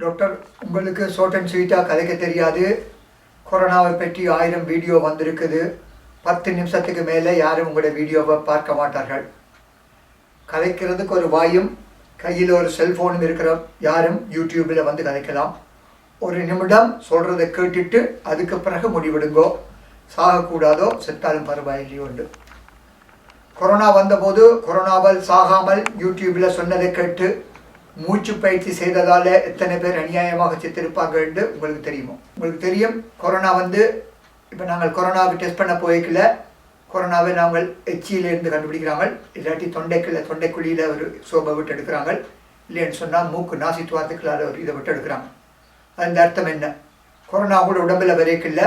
Doctor, உங்களுக்கு short and ஸ்வீட்டாக கதைக்க தெரியாது. கொரோனாவை பற்றி 1000 வீடியோ வந்திருக்குது. 10 நிமிஷத்துக்கு மேலே யாரும் உங்களோட வீடியோவை பார்க்க மாட்டார்கள். கதைக்கிறதுக்கு ஒரு வாயும் கையில் ஒரு செல்ஃபோனும் இருக்கிற யாரும் யூடியூப்பில் வந்து கதைக்கலாம். ஒரு நிமிடம் சொல்கிறத கேட்டுட்டு அதுக்கு பிறகு முடிவெடுங்கோ. சாகக்கூடாதோ, செத்தாலும் பரவாயில்லையோ உண்டு. கொரோனா வந்தபோது கொரோனாவால் சாகாமல் யூடியூப்பில் சொன்னதை கேட்டு மூச்சு பயிற்சி செய்ததால் எத்தனை பேர் அநியாயமாக செத்திருப்பாங்க என்று உங்களுக்கு தெரியுமோ? உங்களுக்கு தெரியும், கொரோனா வந்து இப்போ நாங்கள் கொரோனாவுக்கு டெஸ்ட் பண்ண போய்க்கல, கொரோனாவை நாங்கள் எச்சியிலேருந்து கண்டுபிடிக்கிறாங்க, இல்லாட்டி தொண்டைக்குழியில் ஒரு சோபை விட்டு எடுக்கிறாங்க, இல்லைன்னு சொன்னால் மூக்கு நாசித்துவாரத்துக்குள்ளால் ஒரு இதை விட்டு எடுக்கிறாங்க. அந்த அர்த்தம் என்ன? கொரோனா கூட உடம்பில் வரைக்கல,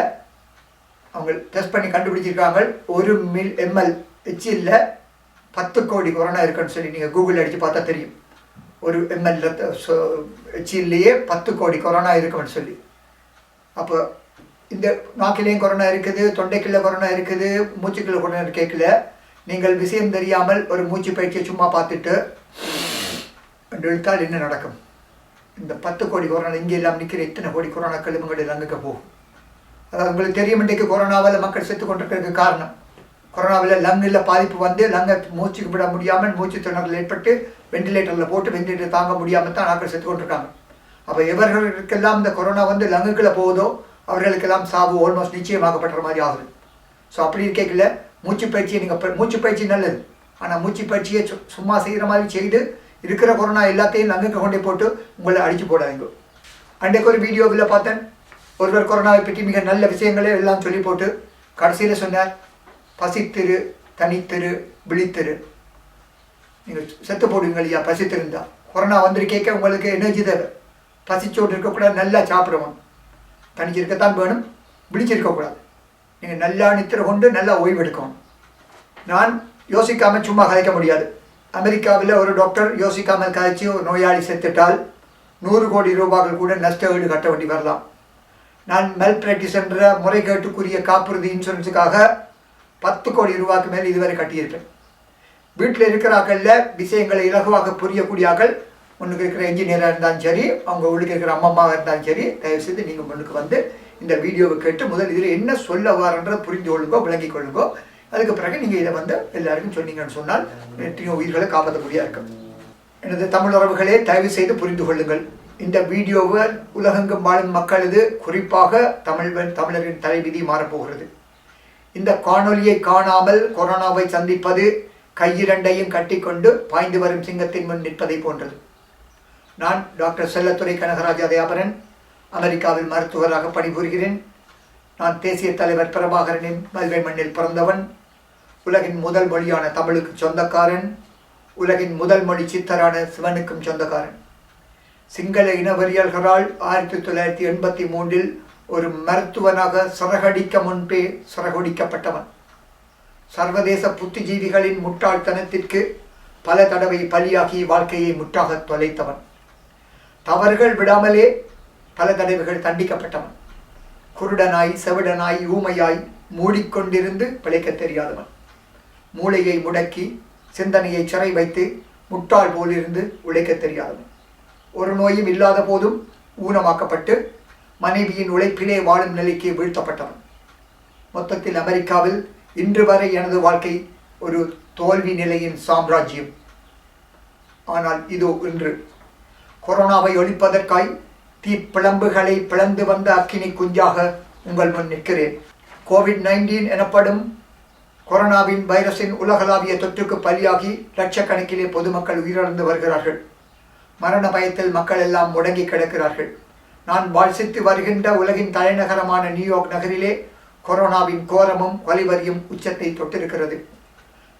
அவங்க டெஸ்ட் பண்ணி கண்டுபிடிச்சிருக்காங்க. 1 ml எச்சியில் 10 கோடி கொரோனா இருக்குன்னு சொல்லி நீங்கள் கூகுளில் அடித்து பார்த்தா தெரியும். 1 ml எச்சிலேயே 10 கோடி கொரோனா இருக்குன்னு சொல்லி. அப்போ இந்த நாக்கிலேயும் கொரோனா இருக்குது, தொண்டைக்குள்ள கொரோனா இருக்குது, மூச்சுக்குள்ள கொரோனா கேட்கல. நீங்கள் விஷயம் தெரியாமல் ஒரு மூச்சு பயிற்சியை சும்மா பார்த்துட்டு இழுத்தால் என்ன நடக்கும்? இந்த 10 கோடி கொரோனா இங்கே எல்லாம் நிற்கிற இத்தனை கோடி கொரோனாக்கள் உங்களுடைய லங்குக்கு போகும். அதாவது உங்களுக்கு தெரியும், இன்றைக்கு கொரோனாவில் மக்கள் செத்து கொண்டிருக்கிறதுக்கு காரணம் கொரோனாவில் லங்கில் பாதிப்பு வந்து லங்கை மூச்சுக்கு விட முடியாமல் மூச்சு திணறல் ஏற்பட்டு வெண்டிலேட்டரில் போட்டு வெண்டிலேட்டர் தாங்க முடியாமல் தான் ஆட்கள் செத்து கொண்டிருக்காங்க. அப்போ எவர்களுக்கெல்லாம் இந்த கொரோனா வந்து லங்குக்குள்ளே போகுதோ அவர்களுக்கெல்லாம் சாவு ஆல்மோஸ்ட் நிச்சயமாகப்படுற மாதிரி ஆகுது. ஸோ அப்படி இருக்கல மூச்சு பயிற்சியை நீங்கள் மூச்சு பயிற்சி நல்லது, ஆனால் மூச்சு பயிற்சியை சும்மா செய்கிற மாதிரி செய்து இருக்கிற கொரோனா எல்லாத்தையும் லங்குக்கு கொண்டே போட்டு உங்களை அடித்து போடாதீங்க. அன்றைக்கு ஒரு வீடியோவில் பார்த்தேன், ஒருவர் கொரோனாவை பற்றி மிக நல்ல விஷயங்களே எல்லாம் சொல்லி போட்டு கடைசியில் சொன்னார், பசித்திரு, தனித்திரு, விழித்திரு. நீங்கள் செத்து போடுவீங்க இல்லையா பசித்திருந்தா? கொரோனா வந்திருக்கேக்க உங்களுக்கு எனர்ஜி தேவை. பசிச்சோடு இருக்கக்கூடாது, நல்லா சாப்பிடணும். தனிச்சிருக்கத்தான் வேணும், விழிச்சிருக்கக்கூடாது. நீங்கள் நல்லா நித்திர கொண்டு நல்லா ஓய்வு எடுக்கணும். நான் யோசிக்காமல் சும்மா கதைக்க முடியாது. அமெரிக்காவில் ஒரு டாக்டர் யோசிக்காமல் கதைச்சி ஒரு நோயாளி செத்துட்டால் 100 கோடி ரூபாய்கள் கூட நஷ்ட ஈடு கட்ட வேண்டி வரலாம். நான் மெல் பிராக்டிஸ் என்ற முறைகேட்டுக்குரிய காப்புறுதி இன்சூரன்ஸுக்காக 10 கோடி ரூபாய்க்கு மேல் இதுவரை கட்டியிருப்பேன். வீட்டில் இருக்கிறாக்களில் விஷயங்களை இலகுவாக புரியக்கூடியாக்கள், முன்னுக்கு இருக்கிற என்ஜினியராக இருந்தாலும் சரி, அவங்க உள்ளுக்கு இருக்கிற அம்மாவாக இருந்தாலும் சரி, தயவுசெய்து நீங்கள் முன்னுக்கு வந்து இந்த வீடியோவை கேட்டு முதல் இதில் என்ன சொல்ல வாரன்றதை புரிந்து கொள்ளுங்கோ, விளங்கி கொள்ளுங்கோ. அதுக்கு பிறகு நீங்கள் இதை வந்து எல்லாருக்கும் சொன்னீங்கன்னு சொன்னால் எத்தனையோ உயிர்களை காப்பாற்றக்கூடிய இருக்கும். எனது தமிழ் உறவுகளே, தயவு செய்து புரிந்து கொள்ளுங்கள். இந்த வீடியோவை உலகெங்கும் வாழும் மக்களது, குறிப்பாக தமிழரின் தலைவிதி மாறப்போகிறது. இந்த காணொலியை காணாமல் கொரோனாவை சந்திப்பது கையிரண்டையும் கட்டிக்கொண்டு பாய்ந்து வரும் சிங்கத்தின் முன் நிற்பதை போன்றது. நான் டாக்டர் செல்லத்துறை கனகராஜா தயாபரன், அமெரிக்காவில் மருத்துவராக பணிபுரிகிறேன். நான் தேசிய தலைவர் பிரபாகரனின் மல்வை மண்ணில் பிறந்தவன், உலகின் முதல் மொழியான தமிழுக்கு சொந்தக்காரன், உலகின் முதல் மொழி சித்தரான சிவனுக்கும் சொந்தக்காரன். சிங்கள இனவெறியல்களால் 1983 ஒரு மருத்துவனாக சிறகடிக்க முன்பே சிறகொடிக்கப்பட்டவன். சர்வதேச புத்திஜீவிகளின் முட்டாள்தனத்திற்கு பல தடவை பலியாகி வாழ்க்கையை முற்றாக தொலைத்தவன். தவறுகள் விடாமலே பல தடவைகள் தண்டிக்கப்பட்டவன். குருடனாய், செவிடனாய், ஊமையாய் மூடிக்கொண்டிருந்து பிழைக்க தெரியாதவன். மூளையை முடக்கி சிந்தனையை சிறை வைத்து முட்டாள் போலிருந்து உழைக்க தெரியாதவன். ஒரு நோயும் இல்லாத போதும் ஊனமாக்கப்பட்டு மனைவியின் உழைப்பிலே வாழும் நிலைக்கு வீழ்த்தப்பட்டவன். மொத்தத்தில் அமெரிக்காவில் இன்று வரை எனது வாழ்க்கை ஒரு தோல்வி நிலையின் சாம்ராஜ்யம். ஆனால் இதோ இன்று கொரோனாவை ஒழிப்பதற்காய் தீப்பிழம்புகளை பிளந்து வந்த அக்கினி குஞ்சாக உங்கள் முன் நிற்கிறேன். COVID-19 எனப்படும் கொரோனாவின் வைரஸின் உலகளாவிய தொற்றுக்கு பலியாகி லட்சக்கணக்கிலே பொதுமக்கள் உயிரிழந்து வருகிறார்கள். மரண பயத்தில் மக்கள் எல்லாம் முடங்கி கிடக்கிறார்கள். நான் வாசித்து வருகின்ற உலகின் தலைநகரமான நியூயார்க் நகரிலே கொரோனாவின் கோரமும் வலிவரியும் உச்சத்தை தொட்டிருக்கிறது.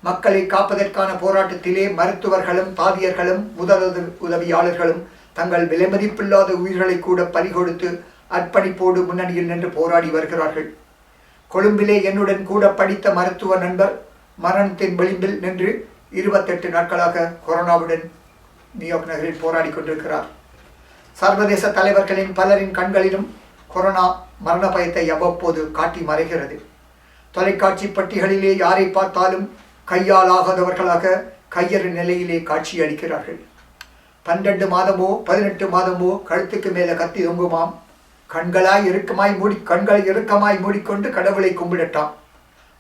மக்களை காப்பதற்கான போராட்டத்திலே மருத்துவர்களும் தாதியர்களும் உதவியாளர்களும் தங்கள் விலைமதிப்பில்லாத உயிர்களை கூட பறிகொடுத்து அர்ப்பணிப்போடு முன்னணியில் நின்று போராடி வருகிறார்கள். கொழும்பிலே என்னுடன் கூட படித்த மருத்துவ நண்பர் மரணத்தின் விளிம்பில் நின்று 28 நாட்களாக கொரோனாவுடன் நியூயார்க் நகரில் போராடி கொண்டிருக்கிறார். சர்வதேச தலைவர்களின் பலரின் கண்களிலும் கொரோனா மரண பயத்தை அவ்வப்போது காட்டி மறைகிறது. தொலைக்காட்சி பட்டிகளிலே யாரை பார்த்தாலும் கையால் ஆகாதவர்களாக கையறு நிலையிலே காட்சி அளிக்கிறார்கள். 12 மாதமோ 18 மாதமோ கழுத்துக்கு மேலே கத்தி தொங்குமாம். கண்களை இறுக்கமாய் மூடிக்கொண்டு கடவுளை கும்பிடட்டாம்.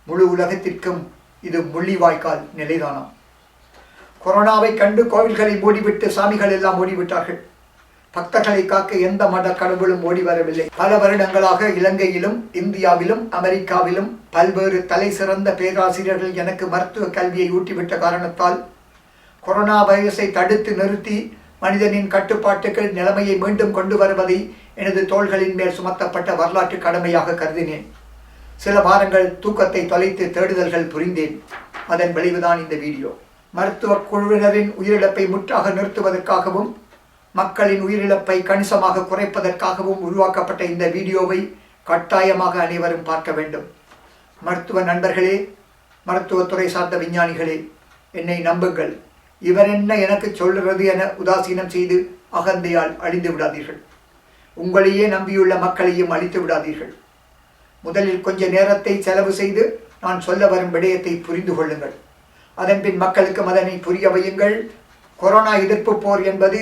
முழு உலகத்திற்கும் இது முள்ளிவாய்க்கால் நிலைதானாம். கொரோனாவை கண்டு கோவில்களை மூடிவிட்டு சாமிகள் எல்லாம் ஓடிவிட்டார்கள். பக்தர்களை காக்க எந்த மத கடவுளும் ஓடி வரவில்லை. பல வருடங்களாக இலங்கையிலும் இந்தியாவிலும் அமெரிக்காவிலும் பல்வேறு தலை சிறந்த பேராசிரியர்கள் எனக்கு மருத்துவ கல்வியை ஊட்டிவிட்ட காரணத்தால் கொரோனா வைரஸை தடுத்து நிறுத்தி மனிதனின் கட்டுப்பாட்டுகள் நிலைமையை மீண்டும் கொண்டு வருவதை எனது தோள்களின் மேல் சுமத்தப்பட்ட வரலாற்று கடமையாக கருதினேன். சில வாரங்கள் தூக்கத்தை தொலைத்து தேடுதல்கள் புரிந்தேன். அதன் விளைவுதான் இந்த வீடியோ. மருத்துவ குழுவினரின் உயிரிழப்பை முற்றாக நிறுத்துவதற்காகவும் மக்களின் உயிரிழப்பை கணிசமாக குறைப்பதற்காகவும் உருவாக்கப்பட்ட இந்த வீடியோவை கட்டாயமாக அனைவரும் பார்க்க வேண்டும். மருத்துவ நண்பர்களே, மருத்துவத்துறை சார்ந்த விஞ்ஞானிகளே, என்னை நம்புங்கள். இவர் என்ன எனக்கு சொல்கிறது என உதாசீனம் செய்து அகந்தையால் அழிந்து விடாதீர்கள். உங்களையே நம்பியுள்ள மக்களையும் அழித்து விடாதீர்கள். முதலில் கொஞ்ச நேரத்தை செலவு செய்து நான் சொல்ல வரும் விடயத்தை புரிந்து கொள்ளுங்கள். அதன்பின் மக்களுக்கு அதனை புரிய வையுங்கள். கொரோனா எதிர்ப்பு போர் என்பது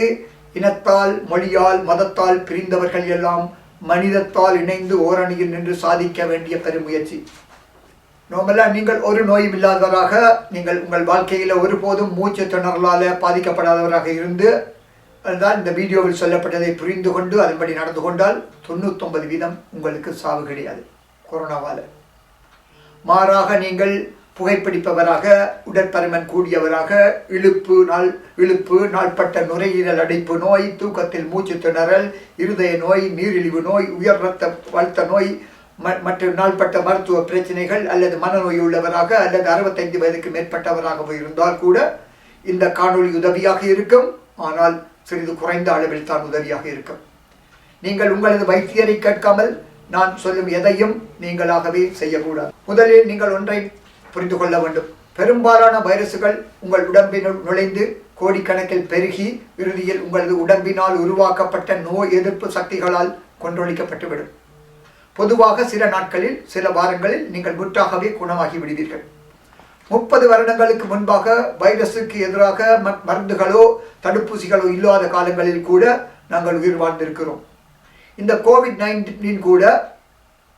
இனத்தால், மொழியால், மதத்தால் பிரிந்தவர்கள் எல்லாம் மனிதத்தால் இணைந்து ஓரணியில் நின்று சாதிக்க வேண்டிய பெருமுயற்சி. நோமலா நீங்கள் ஒரு நோயும் இல்லாதவராக, நீங்கள் உங்கள் வாழ்க்கையில் ஒருபோதும் மூச்சு திணறலால் பாதிக்கப்படாதவராக இருந்து அதுதான் இந்த வீடியோவில் சொல்லப்பட்டதை புரிந்து கொண்டு அதன்படி நடந்து கொண்டால் 99% உங்களுக்கு சாவு கிடையாது கொரோனாவால். மாறாக நீங்கள் புகைப்பிடிப்பவராக, உடற்பருமன் கூடியவராக, இழுப்பு, நாள்பட்ட நுரையீரல் அடைப்பு நோய், தூக்கத்தில் மூச்சு திணறல், இருதய நோய், நீரிழிவு நோய், உயர் இரத்த அழுத்த நோய் மற்றும் நாள்பட்ட மருத்துவ பிரச்சனைகள் அல்லது மனநோய் உள்ளவராக அல்லது 65 வயதுக்கு மேற்பட்டவராக இருந்தால் கூட இந்த காணொளி உதவியாக இருக்கும். ஆனால் சிறிது குறைந்த அளவில் தான் உதவியாக இருக்கும். நீங்கள் உங்களது வைத்தியரை கேட்காமல் நான் சொல்லும் எதையும் நீங்களாகவே செய்யக்கூடாது. முதலில் நீங்கள் ஒன்றை புரிந்து கொள்ள வேண்டும். பெரும்பாலான வைரசுகள் உங்கள் உடம்பினுள் நுழைந்து கோடிக்கணக்கில் பெருகி இறுதியில் உங்களது உடம்பினால் உருவாக்கப்பட்ட நோய் எதிர்ப்பு சக்திகளால் கொன்றொழிக்கப்பட்டுவிடும். பொதுவாக சில நாட்களில், சில வாரங்களில் நீங்கள் முற்றாகவே குணமாகி விடுவீர்கள். 30 வருடங்களுக்கு முன்பாக வைரஸுக்கு எதிராக மருந்துகளோ தடுப்பூசிகளோ இல்லாத காலங்களில் கூட நாங்கள் உயிர் வாழ்ந்திருக்கிறோம். இந்த கோவிட்-19 கூட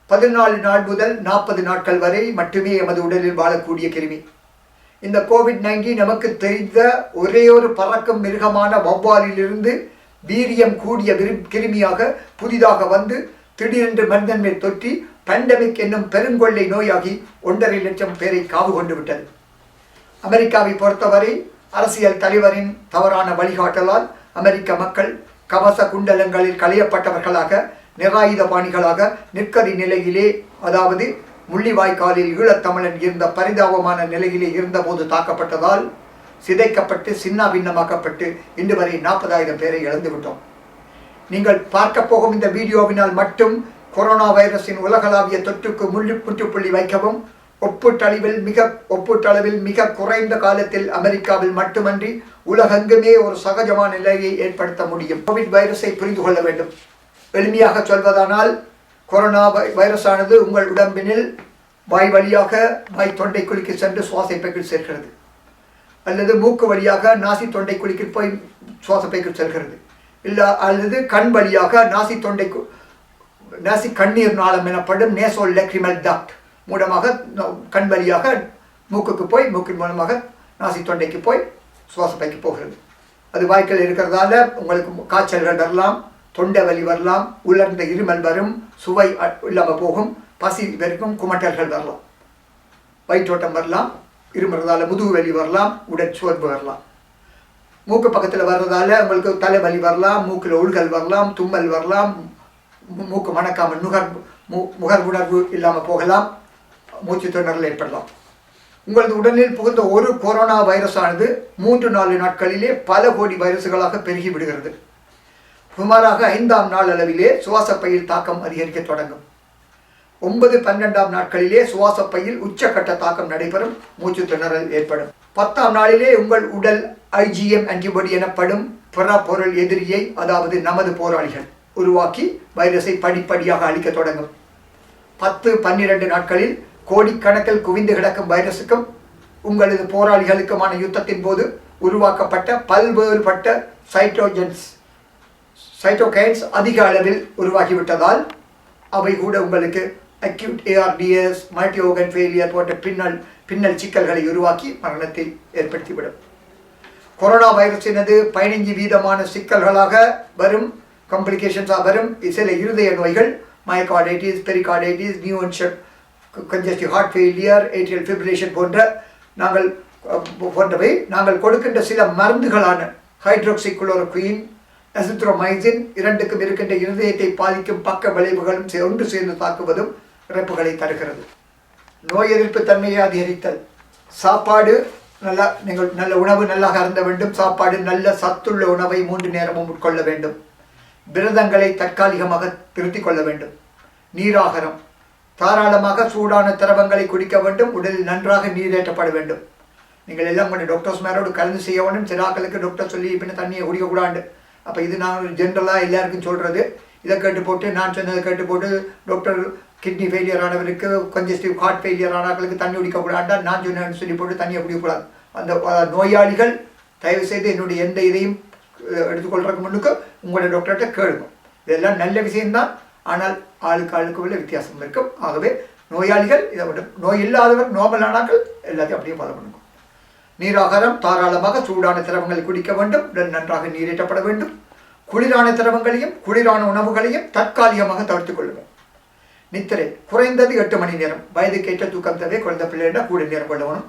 14 நாள் முதல் 40 நாட்கள் வரை மட்டுமே எமது உடலில் வாழக்கூடிய கிருமி. இந்த கோவிட்-19 நமக்கு தெரிந்த ஒரே ஒரு பறக்கும் மிருகமான வௌவாலிலிருந்து வீரியம் கூடிய கிருமியாக புதிதாக வந்து திடீரென்று மனிதன் மேல் தொற்றி பேண்டமிக் என்னும் பெருங்கொள்ளை நோயாகி 1.5 லட்சம் பேரை காவு கொண்டு விட்டது. அமெரிக்காவை பொறுத்தவரை அரசியல் தலைவரின் தவறான வழிகாட்டலால் அமெரிக்க மக்கள் கவச குண்டலங்களில் களையப்பட்டவர்களாக, நிராயுத பாணிகளாக நிற்கதி நிலையிலே, அதாவது முள்ளிவாய்க்காலில் ஈழத்தமிழன் இருந்த பரிதாபமான நிலையிலே இருந்தபோது தாக்கப்பட்டதால் சிதைக்கப்பட்டு சின்ன பின்னமாக்கப்பட்டு இன்று வரை 40,000 பேரை இழந்து விட்டோம். நீங்கள் பார்க்க போகும் இந்த வீடியோவினால் மட்டும் கொரோனா வைரஸின் உலகளாவிய தொற்றுக்கு முற்றுப்புள்ளி வைக்கவும் ஒப்பீட்டளவில் மிக குறைந்த காலத்தில் அமெரிக்காவில் மட்டுமன்றி உலகெங்குமே ஒரு சகஜமான நிலையை ஏற்படுத்த முடியும். கோவிட் வைரஸை புரிந்து கொள்ள வேண்டும். எளிமையாக சொல்வதானால், கொரோனா வைரஸானது உங்கள் உடம்பினில் வாய் வழியாக வாய் தொண்டை குழிக்கு சென்று சுவாசப்பைக்குள் சேர்க்கிறது, அல்லது மூக்கு வழியாக நாசி தொண்டை குழிக்கு போய் சுவாசப்பைக்குள் செல்கிறது, அல்லது கண் வழியாக நாசி கண்ணீர் நாளம் எனப்படும் நேசோல் லெக்ரிமல் டக்ட் மூலமாக கண் வழியாக மூக்குக்கு போய் மூக்கின் மூலமாக நாசி தொண்டைக்கு போய் சுவாசப்பைக்கு போகிறது. அது வாய்க்கில் இருக்கிறதால உங்களுக்கு காய்ச்சல்கள் வரலாம், தொண்டை வலி வரலாம், உலர்ந்த இருமல் வரும், சுவை இல்லாமல் போகும், பசி வரைக்கும் குமட்டல்கள் வரலாம், வயிற்றோட்டம் வரலாம், இருமுறதால முதுகு வலி வரலாம், உடற்சோர்வு வரலாம். மூக்கு பக்கத்தில் வர்றதால உங்களுக்கு தலைவலி வரலாம், மூக்கில் உள்கள் வரலாம், தும்மல் வரலாம், மூக்கு மணக்காமல் முகர் உணர்வு இல்லாமல் போகலாம், மூச்சு திணறல் ஏற்படலாம். உங்களது உடலில் புகுந்த ஒரு கொரோனா வைரஸானது 3-4 நாட்களிலே பல கோடி வைரசுகளாக பெருகி விடுகிறது. சுமாராக 5ஆம் நாள் அளவிலே சுவாசப்பையில் தாக்கம் அதிகரிக்க தொடங்கும். 9-12ஆம் நாட்களிலே சுவாசப்பையில் உச்சக்கட்ட தாக்கம் நடைபெறும், மூச்சு திணறல் ஏற்படும். 10ஆம் நாளிலே உங்கள் உடல் IgM ஆன்டிபாடி எனப்படும் பிற பொருள் எதிரியை, அதாவது நமது போராளிகள் உருவாக்கி வைரஸை படிப்படியாக அழிக்க தொடங்கும். 10-12 நாட்களில் கோடிக்கணக்கில் குவிந்து கிடக்கும் வைரஸுக்கும் உங்களது போராளிகளுக்குமான யுத்தத்தின் போது உருவாக்கப்பட்ட பல்வேறுபட்ட சைட்டோகைன்ஸ் அதிக அளவில் உருவாகிவிட்டதால் அவை கூட உங்களுக்கு acute ARDS, multi organ failure போன்ற பின்னல் சிக்கல்களை உருவாக்கி மரணத்தை ஏற்படுத்திவிடும். கொரோனா வைரஸினது 15% சிக்கல்களாக வரும், காம்ப்ளிகேஷன்ஸாக வரும் சில இருதய நோய்கள், myocarditis, pericarditis, new onset congestive heart failure, atrial fibrillation போன்றவை நாங்கள் கொடுக்கின்ற சில மருந்துகளான ஹைட்ரோக்சிக்ளோரோக்வின், அசித்ரோமைசின் இரண்டுக்கும் இருக்கின்ற இருதயத்தை பாதிக்கும் பக்க விளைவுகளும் ஒன்று சேர்ந்து தாக்குவதும் இறப்புகளை தருகிறது. நோய் எதிர்ப்பு தன்மையை அதிகரித்தல், சாப்பாடு நீங்கள் நல்ல உணவு நல்லாக அருந்த வேண்டும். சாப்பாடு நல்ல சத்துள்ள உணவை 3 நேரமும் உட்கொள்ள வேண்டும். விரதங்களை தற்காலிகமாக திருத்திக் கொள்ள வேண்டும். நீராகாரம், தாராளமாக சூடான திரவங்களை குடிக்க வேண்டும். உடலில் நன்றாக நீரேற்றப்பட வேண்டும். நீங்கள் எல்லாம் கொஞ்சம் டாக்டர்ஸ் மேலோடு கலந்து செய்ய வேண்டும். சில ஆக்களுக்கு டாக்டர் சொல்லி பின்ன தண்ணியை குடிக்கக்கூடாது. அப்போ இது நான் ஜென்ரலாக எல்லாருக்கும் சொல்கிறது. இதை கேட்டு போட்டு நான் சொன்னதை கேட்டு போட்டு டாக்டர் கிட்னி ஃபெயிலியர் ஆனவருக்கு, கன்ஜஸ்டிவ் ஹார்ட் ஃபெயிலியர் ஆனவர்களுக்கு தண்ணி குடிக்கக்கூடாண்டா நான் சொன்னேன்னு சொல்லி போட்டு தண்ணியை குடிக்கக்கூடாது. அந்த நோயாளிகள் தயவுசெய்து என்னுடைய எந்த இதையும் எடுத்துக்கொள்றதுக்கு முன்னுக்கு உங்களுடைய டாக்டர்கிட்ட கேளுங்க. இதெல்லாம் நல்ல விஷயம்தான். ஆனால் ஆளுக்கு உள்ள வித்தியாசம் இருக்கும். ஆகவே நோயாளிகள் இதை விடும். நோய் இல்லாதவர் நார்மலானாக்கள் எல்லாத்தையும் அப்படியே ஃபாலோ பண்ணுங்க. நீராகாரம், தாராளமாக சூடான திரவங்களை குடிக்க வேண்டும். உடல் நன்றாக நீரேற்றப்பட வேண்டும். குளிரான திரவங்களையும் குளிரான உணவுகளையும் தற்காலிகமாக தவிர்த்துக் கொள்ளுங்கள். நித்திரை குறைந்தது 8 மணி நேரம். வயதுக்கேற்ற தூக்கம் தேவை. குழந்தை பிள்ளைன்னா கூட நேரம் கொள்ளணும்.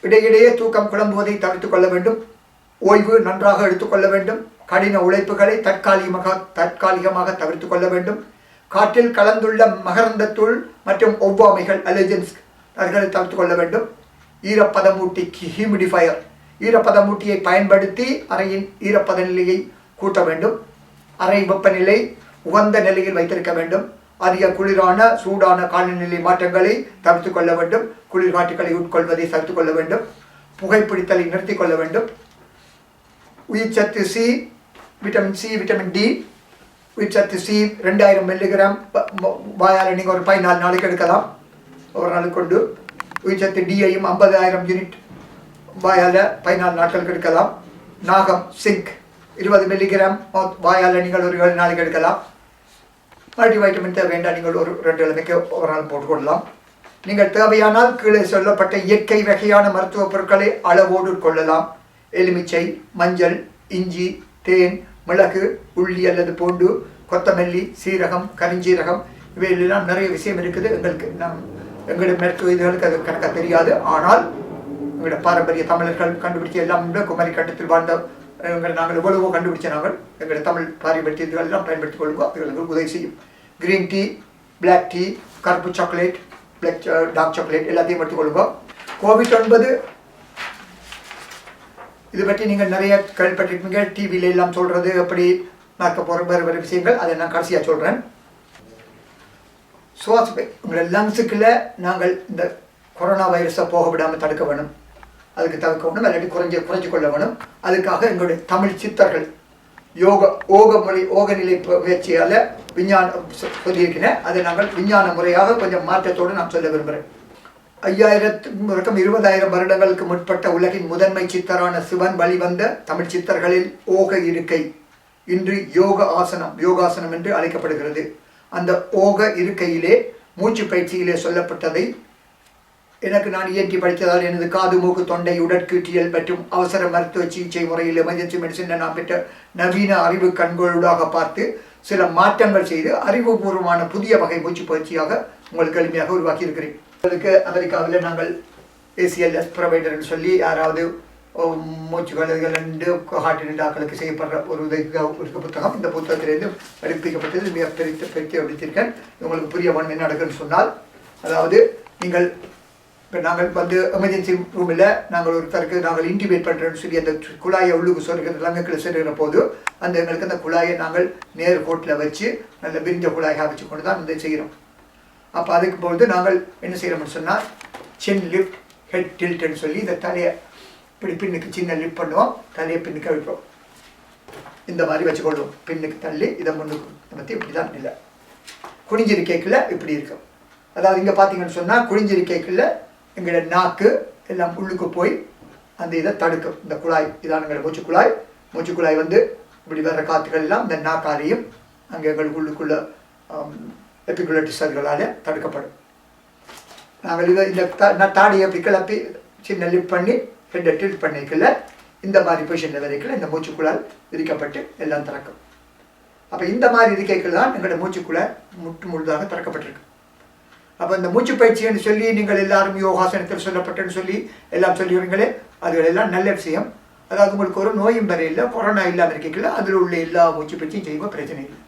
இடையிடையே தூக்கம் குழம்புவதை தவிர்த்துக் கொள்ள வேண்டும். ஓய்வு நன்றாக எடுத்துக்கொள்ள வேண்டும். கடின உழைப்புகளை தற்காலிகமாக தவிர்த்துக் கொள்ள வேண்டும். காற்றில் கலந்துள்ள மகரந்தத்தூள் மற்றும் ஒவ்வாமைகள் அலர்ஜன்ஸ் அவர்களை தவிர்த்துக் கொள்ள வேண்டும். ஈரப்பதமூட்டி ஹியூமிடிஃபயர் ஈரப்பதமூட்டியை பயன்படுத்தி அறையின் ஈரப்பத நிலையை கூட்ட வேண்டும். அறை வெப்பநிலை உகந்த நிலையில் வைத்திருக்க வேண்டும். அதிக குளிரான சூடான காலநிலை மாற்றங்களை தவிர்த்துக் கொள்ள வேண்டும். குளிர் காற்றுகளை உட்கொள்வதை தவிர்த்துக் கொள்ள வேண்டும். புகைப்பிடித்தலை நிறுத்திக் கொள்ள வேண்டும். உயிர்ச்சத்து சி, விட்டமின் டி, உயிர்ச்சத்து சி 2000 மில்லிகிராம் வாயால் நீங்கள் ஒரு 14 நாளைக்கு எடுக்கலாம். ஒரு நாளுக்கு கொண்டு உயிர்ச்சத்து டியையும் 50,000 யூனிட் வாயால் 14 நாட்களுக்கு எடுக்கலாம். நாகம் சிங்க் 20 மில்லிகிராம் வாயால் நீங்கள் ஒரு 7 நாளைக்கு எடுக்கலாம். மல்டிவைட்டமின் தேவையாண்டா நீங்கள் ஒரு 2 கிழமைக்கு ஒரு நாள் போட்டுக்கொள்ளலாம். நீங்கள் தேவையானால் கீழே சொல்லப்பட்ட இயற்கை வகையான மருத்துவ பொருட்களை அளவோடு கொள்ளலாம். எலுமிச்சை, மஞ்சள், இஞ்சி, தேன், மிளகு, உள்ளி அல்லது பூண்டு, கொத்தமல்லி, சீரகம், கரிஞ்சீரகம் இவையெல்லாம் நிறைய விஷயம் இருக்குது. எங்களுடைய மருத்துவ இதுகளுக்கு அது கணக்காக தெரியாது. ஆனால் எங்களோட பாரம்பரிய தமிழர்கள் கண்டுபிடிச்ச எல்லாம் குமரி கண்டத்தில் வாழ்ந்த நாங்கள் எவ்வளவோ கண்டுபிடிச்ச நாங்கள் எங்களுடைய தமிழ் பாரம்பரிய இதுகள் எல்லாம் பயன்படுத்திக் கொள்வோம். அதுகளுக்கு உதவி செய்யும். கிரீன் டீ, பிளாக் டீ, கருப்பு சாக்லேட், டார்க் சாக்லேட் எல்லாத்தையும் எடுத்துக்கொள்ளுங்க. COVID-19 இது பற்றி நீங்கள் நிறைய கேள்விப்பட்டிருப்பீங்க. டிவியில எல்லாம் சொல்றது எப்படி பார்க்க போகிற வேறு விஷயங்கள். அதை நான் கடைசியாக சொல்கிறேன். சுவாசப்பை உங்களை லங்ஸுக்குள்ள நாங்கள் இந்த கொரோனா வைரஸை போக விடாமல் தடுக்க வேணும். அதுக்கு தவிர்க்க வேணும். இல்லாட்டி குறைச்சி கொள்ள வேணும். அதுக்காக எங்களுடைய தமிழ் சித்தர்கள் ஓக நிலை முயற்சியால் விஞ்ஞானம் சொல்லியிருக்கிறேன். அதை நாங்கள் விஞ்ஞான முறையாக கொஞ்சம் மாற்றத்தோடு நான் சொல்ல விரும்புகிறேன். 5000 வருடங்களுக்கு முற்பட்ட உலகின் முதன்மை சித்தரான சிவன் வழிவந்த தமிழ் சித்தர்களில் ஓக இருக்கை இன்று யோகாசனம் என்று அழைக்கப்படுகிறது. அந்த ஓக இருக்கையிலே மூச்சு பயிற்சியிலே சொல்லப்பட்டதை நான் இயற்றி படித்ததால் எனது காது, மூக்கு, தொண்டை, உடற்கீட்டியல் மற்றும் அவசர மருத்துவ சிகிச்சை முறையில் எமர்ஜென்சி மெடிசின் நான் பெற்ற நவீன அறிவு கண்களூடாக பார்த்து சில மாற்றங்கள் செய்து அறிவுபூர்வமான புதிய வகை மூச்சு பயிற்சியாக உங்களுக்கு எளிமையாக உருவாக்கி இருக்கிறேன். அதுக்கு அமெரிக்காவில் நாங்கள் ACLS ப்ரொவைடர்னு சொல்லி யாராவது மூச்சுகள் ஹார்ட் ஆக்களுக்கு செய்யப்படுற ஒரு புத்தகம். இந்த புத்தகத்திலிருந்து படிப்பிக்கப்பட்டது மிக பெருக்கி அப்படித்திருக்கேன். உங்களுக்கு புரிய வேணும் என்ன நடக்குன்னு சொன்னால், அதாவது நீங்கள் இப்போ நாங்கள் எமர்ஜென்சி ரூமில் நாங்கள் ஒருத்தருக்கு நாங்கள் இன்டிபேட் பண்ணுறோன்னு சொல்லி அந்த குழாயை உள்ளுக்கு சொல்கிற லங்கக்கில் செல்கிற போது எங்களுக்கு அந்த குழாயை நாங்கள் நேர் கோட்டில் வச்சு நல்ல விரிஞ்ச குழாயாக வச்சு கொண்டு தான் வந்து செய்கிறோம். அப்போ அதுக்கு பொழுது நாங்கள் என்ன செய்கிறோம்னு சொன்னால் சின் லிஃப்ட், ஹெட் டில்ட்னு சொல்லி இந்த தலையை இப்படி பின்னுக்கு சின்ன லிஃப்ட் பண்ணுவோம். தலையை பின்னுக்கு வைப்போம். இந்த மாதிரி வச்சுக்கொள்வோம். பின்னுக்கு தள்ளி இதை முன்னுக்கு பற்றி இப்படி தான் இல்லை. குனிஞ்சிருக்கைக்குள்ள இப்படி இருக்கும். அதாவது இங்கே பார்த்தீங்கன்னு சொன்னால் குனிஞ்சிருக்கைக்குள்ள எங்களோட நாக்கு எல்லாம் உள்ளுக்கு போய் அந்த இதை தடுக்கும். இந்த குழாய் இதானுங்கிற மூச்சுக்குழாய் வந்து இப்படி வர்ற காற்றுகள் எல்லாம் இந்த நாக்காலையும் அங்கே எங்களுக்குள்ளுக்குள்ள எபிகுலட்டிஸ் அதுகளால் தடுக்கப்படும். நாங்கள் இதை இந்த தாடியை அப்படி கிளப்பி சின்ன லிஃப்ட் பண்ணி ஹெட்டை டில்ட் பண்ணிக்கல இந்த மாதிரி பொசிஷனில் வரைக்கும் இந்த மூச்சுக்குழாய் விரிக்கப்பட்டு எல்லாம் திறக்கும். அப்போ இந்த மாதிரி இருக்கைகள் தான் எங்களோட மூச்சுக்குழாய் முழுதாக திறக்கப்பட்டிருக்கு. அப்போ இந்த மூச்சு பயிற்சின்னு சொல்லி நீங்கள் எல்லாரும் யோகாசனத்தில் சொல்லப்பட்டேன்னு சொல்லி எல்லாம் சொல்லிடுறீங்களே, அதுகளெல்லாம் நல்ல விஷயம். அதாவது உங்களுக்கு ஒரு நோயும் வரையில் கொரோனா இல்லாமல் இருக்கைகள் அதில் உள்ள எல்லா மூச்சு பயிற்சியும் செய்வோம், பிரச்சனை இல்லை.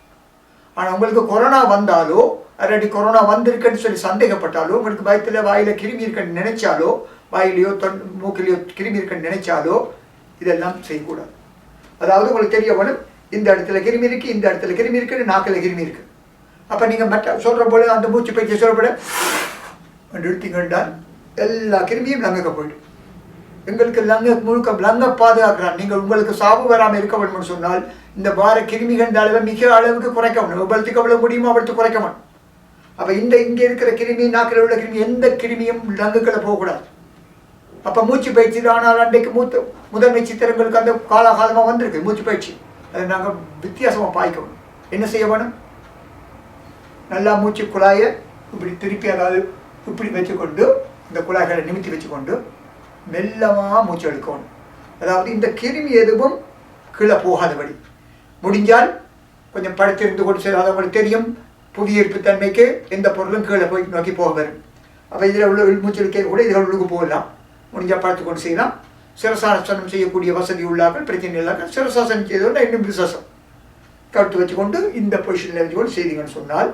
ஆனால் உங்களுக்கு கொரோனா வந்தாலோ ஆல்ரெடி கொரோனா வந்திருக்குன்னு சொல்லி சந்தேகப்பட்டாலோ, உங்களுக்கு வயிற்றில் வாயில் கிருமி இருக்குன்னு நினைச்சாலோ, வாயிலையோ மூக்கிலையோ கிருமி இருக்குன்னு நினைச்சாலோ இதெல்லாம் செய்யக்கூடாது. அதாவது உங்களுக்கு தெரிய வேணும், இந்த இடத்துல கிருமி இருக்குது, இந்த இடத்துல கிருமி இருக்குன்னு, நாக்கில் கிருமி இருக்குது. அப்போ நீங்கள் மற்ற சொல்கிற போல அந்த மூச்சு பயிற்சியை சொல்லப்பட எடுத்தீங்கன்றால் எல்லா கிருமியும் லங்கக்க போய்டும். எங்களுக்கு லங்கை பாதுகாக்கிறான். நீங்கள் உங்களுக்கு சாவு வராமல் இருக்க வேணும்னு சொன்னால் இந்த வார கிருமிகள் அளவை மிக அளவுக்கு குறைக்க வேணும். எவ்வளவுக்கு எவ்வளவு முடியுமோ அவ்வளவுக்கு குறைக்க வேணும். அப்போ இங்கே இருக்கிற கிருமி, நாக்கில் உள்ள கிருமி, எந்த கிருமியும் லங்குக்களை போகக்கூடாது. அப்போ மூச்சு பயிற்சி ஆனால் அன்றைக்கு முதன்மை சித்திரங்களுக்கு அந்த காலகாலமாக வந்திருக்கு மூச்சு பயிற்சி. அதை நாங்கள் வித்தியாசமாக பாய்க்கணும். என்ன செய்ய வேணும்? நல்லா மூச்சு குழாயை இப்படி திருப்பி, அதாவது இப்படி வச்சுக்கொண்டு இந்த குழாய்களை நிமித்தி வச்சுக்கொண்டு மெல்லமாக மூச்சு எடுக்கணும். அதாவது இந்த கிருமி எதுவும் கீழே போகாதபடி முடிஞ்சால் கொஞ்சம் படுத்திருந்து கொண்டு செல்லும். அது உங்களுக்கு தெரியும், புவியீர்ப்பு தன்மைக்கு எந்த பொருளும் கீழே போய் நோக்கி போக வரும். அப்போ இதில் உள்ள மூச்சு எடுக்க கூட இதில் உள்ளுக்கு போகலாம். முடிஞ்சால் படுத்து கொண்டு செய்யலாம். சிரசாசனம் செய்யக்கூடிய வசதி உள்ளார்கள், பிரச்சனை இல்லாமல் சிரசாசனம் செய்தோன்னா இன்னும் விசேஷம். கழுத்து வச்சுக்கொண்டு இந்த பொசிஷனில் வச்சுக்கொண்டு செய்தீங்கன்னு சொன்னால்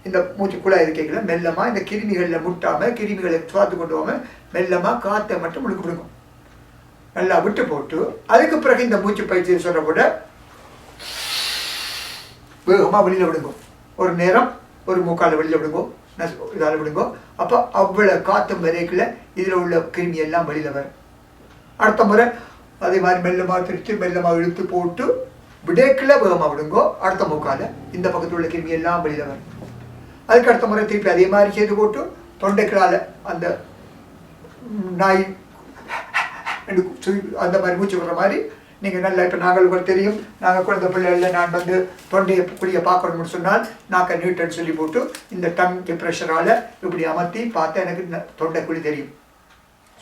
இந்த மூச்சு குழாய் இருக்கைகளை மெல்லமாக இந்த கிருமிகளில் முட்டாமல், கிருமிகளை சுவாத்து கொண்டு போகாமல் மெல்லமாக காற்றை மட்டும் முழுக்க விடுக்கும். நல்லா விட்டு போட்டு அதுக்கு பிறகு இந்த மூச்சு பயிற்சியை சொல்கிற கூட வேகமாக வெளியில் விடுங்க. ஒரு நேரம் ஒரு மூக்கால் வெளியில் விடுங்கோ, இதால் விடுங்கோ. அப்போ அவ்வளோ காற்று வரைக்குள்ள இதில் உள்ள கிருமி எல்லாம் வெளியில் வரும். அடுத்த முறை அதே மாதிரி மெல்லமாக திருச்சி மெல்லமாக இழுத்து போட்டு விடேக்குள்ள வேகமாக விடுங்கோ. அடுத்த மூக்கால் இந்த பக்கத்தில் உள்ள கிருமி எல்லாம் வெளியில் வரும். அதுக்கு அடுத்த முறை திருப்பி அதே மாதிரி செய்து போட்டு தொண்டைக்களால் அந்த நாய் அந்த மாதிரி மூச்சு விடுற மாதிரி நீங்கள் நல்லா, இப்போ நாங்கள் உங்களுக்கு தெரியும், நாங்கள் குழந்தை பிள்ளைகளில் நான் வந்து தொண்டையை குழியை பார்க்கணும்னு சொன்னால் நாக்கை நீட்டன்னு சொல்லி போட்டு இந்த டங் ப்ரெஷரால் இப்படி அமர்த்தி பார்த்தா எனக்கு தொண்டை குழி தெரியும்.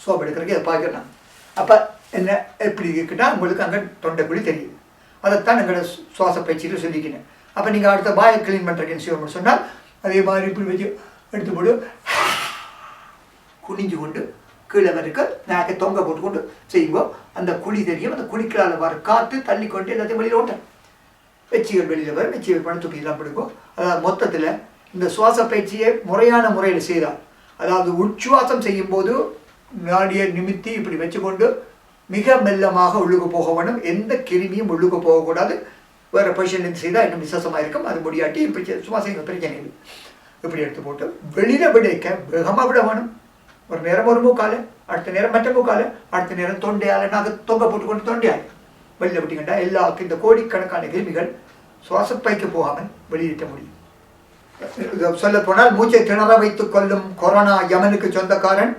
சோப் எடுக்கிறதுக்கு இதை பார்க்குறேன். அப்போ என்ன எப்படி இருக்குன்னா உங்களுக்கு அங்கே தொண்டை குழி தெரியுது. அதைத்தான் எங்களோட சுவாச பயிற்சியில் சொல்லிக்கினேன். அப்போ நீங்கள் அடுத்த வாயை க்ளீன் பண்ணுறதுன்னு செய்யணும்னு சொன்னால் அதே மாதிரி இப்படி வச்சு எடுத்து போட்டு குனிஞ்சு கொண்டு கீழே வரைக்க நாக்கை தொங்க போட்டுக்கொண்டு செய்வோம். அந்த குழி தெரியும். அந்த குழிக்களால் வர காற்று தள்ளி கொண்டு எல்லாத்தையும் வெளியில் ஓட்டும். வெச்சிகள் வெளியில் வரும். வெச்சிகள் பண்ண தூக்கி எல்லாம் பிடிக்கும். அதாவது மொத்தத்தில் இந்த சுவாச பயிற்சியை முறையான முறையில் செய்தால், அதாவது உச்சுவாசம் செய்யும்போது நாடியை நிமித்தி இப்படி வச்சுக்கொண்டு மிக மெல்லமாக உள்ளுக்கு போக வேணும். எந்த கிருமியும் உள்ளுக்கு போகக்கூடாது. வேறு பொசிஷன்லேருந்து செய்தால் இன்னும் விசேஷமாக இருக்கும். அது முடியாட்டி இப்படி சும்மா செய்ய பிரச்சனை இல்லை. இப்படி எடுத்து போட்டு வெளியில் விடைக்க வேகமாக விட வேணும். ஒரு நேரம் ஒரு மூக்கால், அடுத்த நேரம் மற்ற மூக்கால், அடுத்த நேரம் தொண்டையால் நாங்கள் தொங்க போட்டுக்கொண்டு தொண்டையால் வெளியில் விட்டீங்கன்னா எல்லாருக்கும் இந்த கோடிக்கணக்கான கிருமிகள் சுவாசப்பைக்கு போகாமல் வெளியிட்ட முடியும். சொல்ல போனால் மூச்சை திணற வைத்துக் கொள்ளும் கொரோனா யமனுக்கு சொந்தக்காரன்,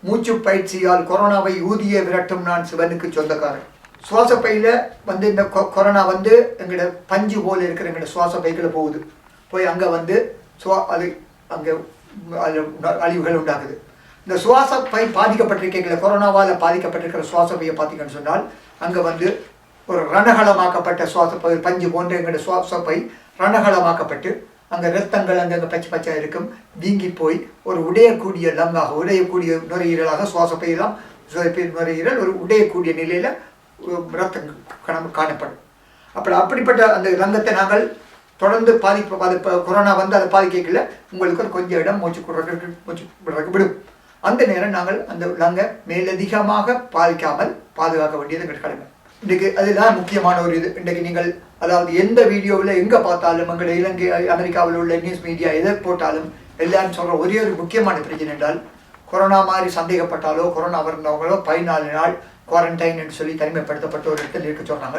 மூச்சு பயிற்சியால் கொரோனாவை ஊதிய விரட்டும் நான் சிவனுக்கு சொந்தக்காரன். சுவாசப்பையில் வந்து இந்த கொரோனா வந்து எங்களோட பஞ்சு போல் இருக்கிற எங்களோட சுவாசப்பைக்குள்ள போகுது. போய் அங்கே வந்து அது அங்கே அழிவுகள் உண்டாகுது. இந்த சுவாசப்பை பாதிக்கப்பட்டிருக்கீங்கள, கொரோனாவால் பாதிக்கப்பட்டிருக்கிற சுவாசப்பையை பார்த்தீங்கன்னு சொன்னால் அங்கே வந்து ஒரு ரணகலமாக்கப்பட்ட சுவாசப்பை, பஞ்சு போன்ற எங்களோட சுவாசப்பை ரணகலமாக்கப்பட்டு அங்கே ரத்தங்கள் அங்கங்கே பச்சை பச்சையாக இருக்கும். வீங்கி போய் ஒரு உடையக்கூடிய லங்காக, உடையக்கூடிய நுரையீரலாக சுவாசப்பையெல்லாம் நுரையீரல் ஒரு உடையக்கூடிய நிலையில் ரத்தம் காணப்படும். அப்படிப்பட்ட அந்த ரங்கத்தை நாங்கள் தொடர்ந்து கொரோனா வந்து அதை பாதிக்கல உங்களுக்கு கொஞ்சம் இடம் மூச்சு விடுறதுக்கு விடும். அந்த நேரம் நாங்கள் அந்த லங்கை மேலதிகமாக பாதிக்காமல் பாதுகாக்க வேண்டியது எங்கள் கடமை. இன்றைக்கு அதுதான் முக்கியமான ஒரு இது. இன்றைக்கு நீங்கள் அதாவது எந்த வீடியோவில் எங்கே பார்த்தாலும் எங்களுடைய இலங்கை அமெரிக்காவில் உள்ள நியூஸ் மீடியா எதை போட்டாலும் எல்லாரும் சொல்கிற ஒரே ஒரு முக்கியமான பிரச்சனை என்றால், கொரோனா மாதிரி சந்தேகப்பட்டாலோ கொரோனா வந்தவங்களோ 14 நாள் குவாரண்டைன் என்று சொல்லி தனிமைப்படுத்தப்பட்ட ஒரு இடத்தில் இருக்க சொல்கிறாங்க.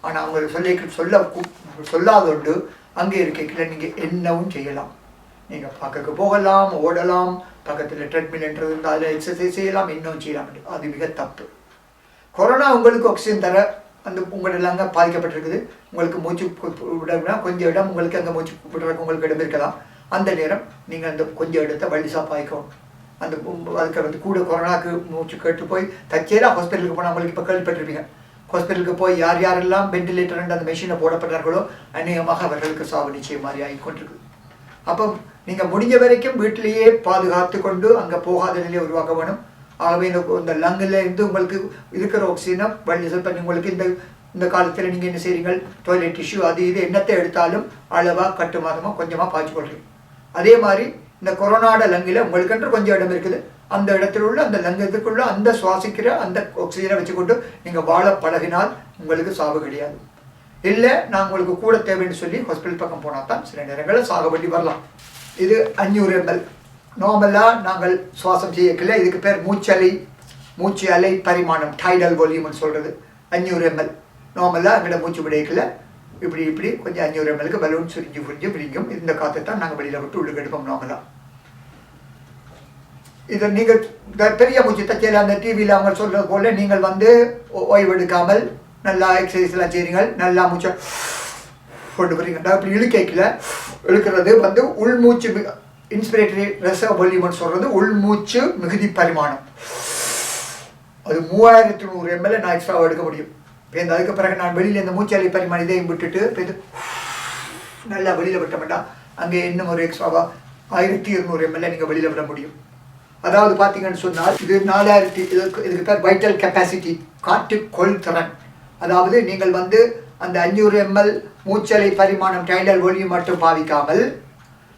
ஆனால் அவங்க சொல்லாதொண்டு அங்கே இருக்கையில் நீங்கள் என்னவும் செய்யலாம். நீங்கள் பக்கத்துக்கு போகலாம், ஓடலாம், பக்கத்தில் ட்ரெட்மில் என்றது இருந்தால் அதில் எக்ஸசைஸ் செய்யலாம், இன்னும் செய்யலாம். அது மிக தப்பு. கொரோனா உங்களுக்கு ஆக்சிஜன் தர அந்த உங்களோட லங்க பாதிக்கப்பட்டிருக்குது. உங்களுக்கு மூச்சு விடனா கொஞ்சம் இடம் உங்களுக்கு அங்கே மூச்சு விடுறதுக்கு உங்களுக்கு இடம் இருக்கலாம். அந்த நேரம் நீங்கள் அந்த கொஞ்சம் இடத்த வலிசா பாய்க்கணும். அந்த அதுக்கு வந்து கூட கொரோனாவுக்கு மூச்சு கேட்டு போய் தச்சேராக ஹாஸ்பிட்டலுக்கு போனால் உங்களுக்கு இப்போ கேள்விப்பட்டிருப்பீங்க. ஹாஸ்பிட்டலுக்கு போய் யார் யாரெல்லாம் வெண்டிலேட்டர் அந்த மெஷினை போடப்பட்டார்களோ அநேகமாக அவர்களுக்கு சாவு நிச்சயம் மாதிரி ஆகிக்கொண்டிருக்கு. அப்போ நீங்கள் முடிஞ்ச வரைக்கும் வீட்டிலேயே பாதுகாத்து கொண்டு அங்கே போகாத நிலையை உருவாக்க வேணும். ஆகவே இந்த லங்கில் இருந்து உங்களுக்கு இருக்கிற ஆக்சிஜனை வலிசல் பண்ணி உங்களுக்கு இந்த காலத்தில் நீங்கள் என்ன செய்கிறீங்க, டாய்லெட் டிஷ்யூ அது இது என்னத்தை எடுத்தாலும் அளவாக கட்டுமாதமாக கொஞ்சமாக பாய்ச்சி கொள்றீங்க. அதே மாதிரி இந்த கொரோனாட லங்கில் உங்களுக்கென்று கொஞ்சம் இடம் இருக்குது. அந்த இடத்துல உள்ள அந்த லங்கத்துக்குள்ள அந்த சுவாசிக்கிற அந்த ஆக்சிஜனை வச்சுக்கொண்டு நீங்கள் வாழ பழகினால் உங்களுக்கு சாவு கிடையாது. இல்லை நான் உங்களுக்கு கூட தேவைன்னு சொல்லி ஹாஸ்பிட்டல் பக்கம் போனால் தான் சில நேரங்களில் சாக வேண்டி வரலாம். இது 500 ml. நார்மலாக நாங்கள் சுவாசம் செய்யக்கல. இதுக்கு பேர் மூச்சு அலை பரிமாணம், டைடல் வால்யூம்னு சொல்கிறது. 500 ml நார்மலாக எங்களோட மூச்சு விடைக்கல இப்படி கொஞ்சம் 500 ml பலூன் சுரிஞ்சு பிரிக்கும். இந்த காற்றை தான் நாங்கள் வெளியில் விட்டு உள்ளுக்கு எடுப்போம் நார்மலாக. இதை நீங்கள் பெரிய மூச்சு தச்சையில் அந்த டிவியில் அவங்க சொல்கிறது போல் நீங்கள் வந்து ஓய்வு எடுக்காமல் நல்லா எக்ஸசைஸ்லாம் செய்கிறீங்க, நல்லா மூச்சை கொண்டு போகிறீங்க. இப்படி இழுக்கிறது வந்து உள்மூச்சு இன்ஸ்பிரேட்டரி ரெசர்வ் வால்யூம்னு சொல்கிறது உள்மூச்சு மிகுதி பரிமாணம். அது 3100 ml நான் எக்ஸ்ட்ராவாக எடுக்க முடியும். இப்போ அதுக்கு பிறகு நான் வெளியில் இந்த மூச்சாலை பரிமாணம் இதையும் விட்டுட்டு இப்போ நல்லா வெளியில் விட்ட மாட்டா அங்கே இன்னும் ஒரு எக்ஸ்ட்ராவாக 1200 ml நீங்கள் வெளியில் விட முடியும். அதாவது பார்த்தீங்கன்னு சொன்னால் இது 4000 இதுக்கு பேர் வைட்டல் கெப்பாசிட்டி, காற்று கொள்திறன். அதாவது நீங்கள் வந்து அந்த 500 ml மூச்சலை பரிமாணம் டைடல் வால்யூம் மட்டும் பாவிக்காமல்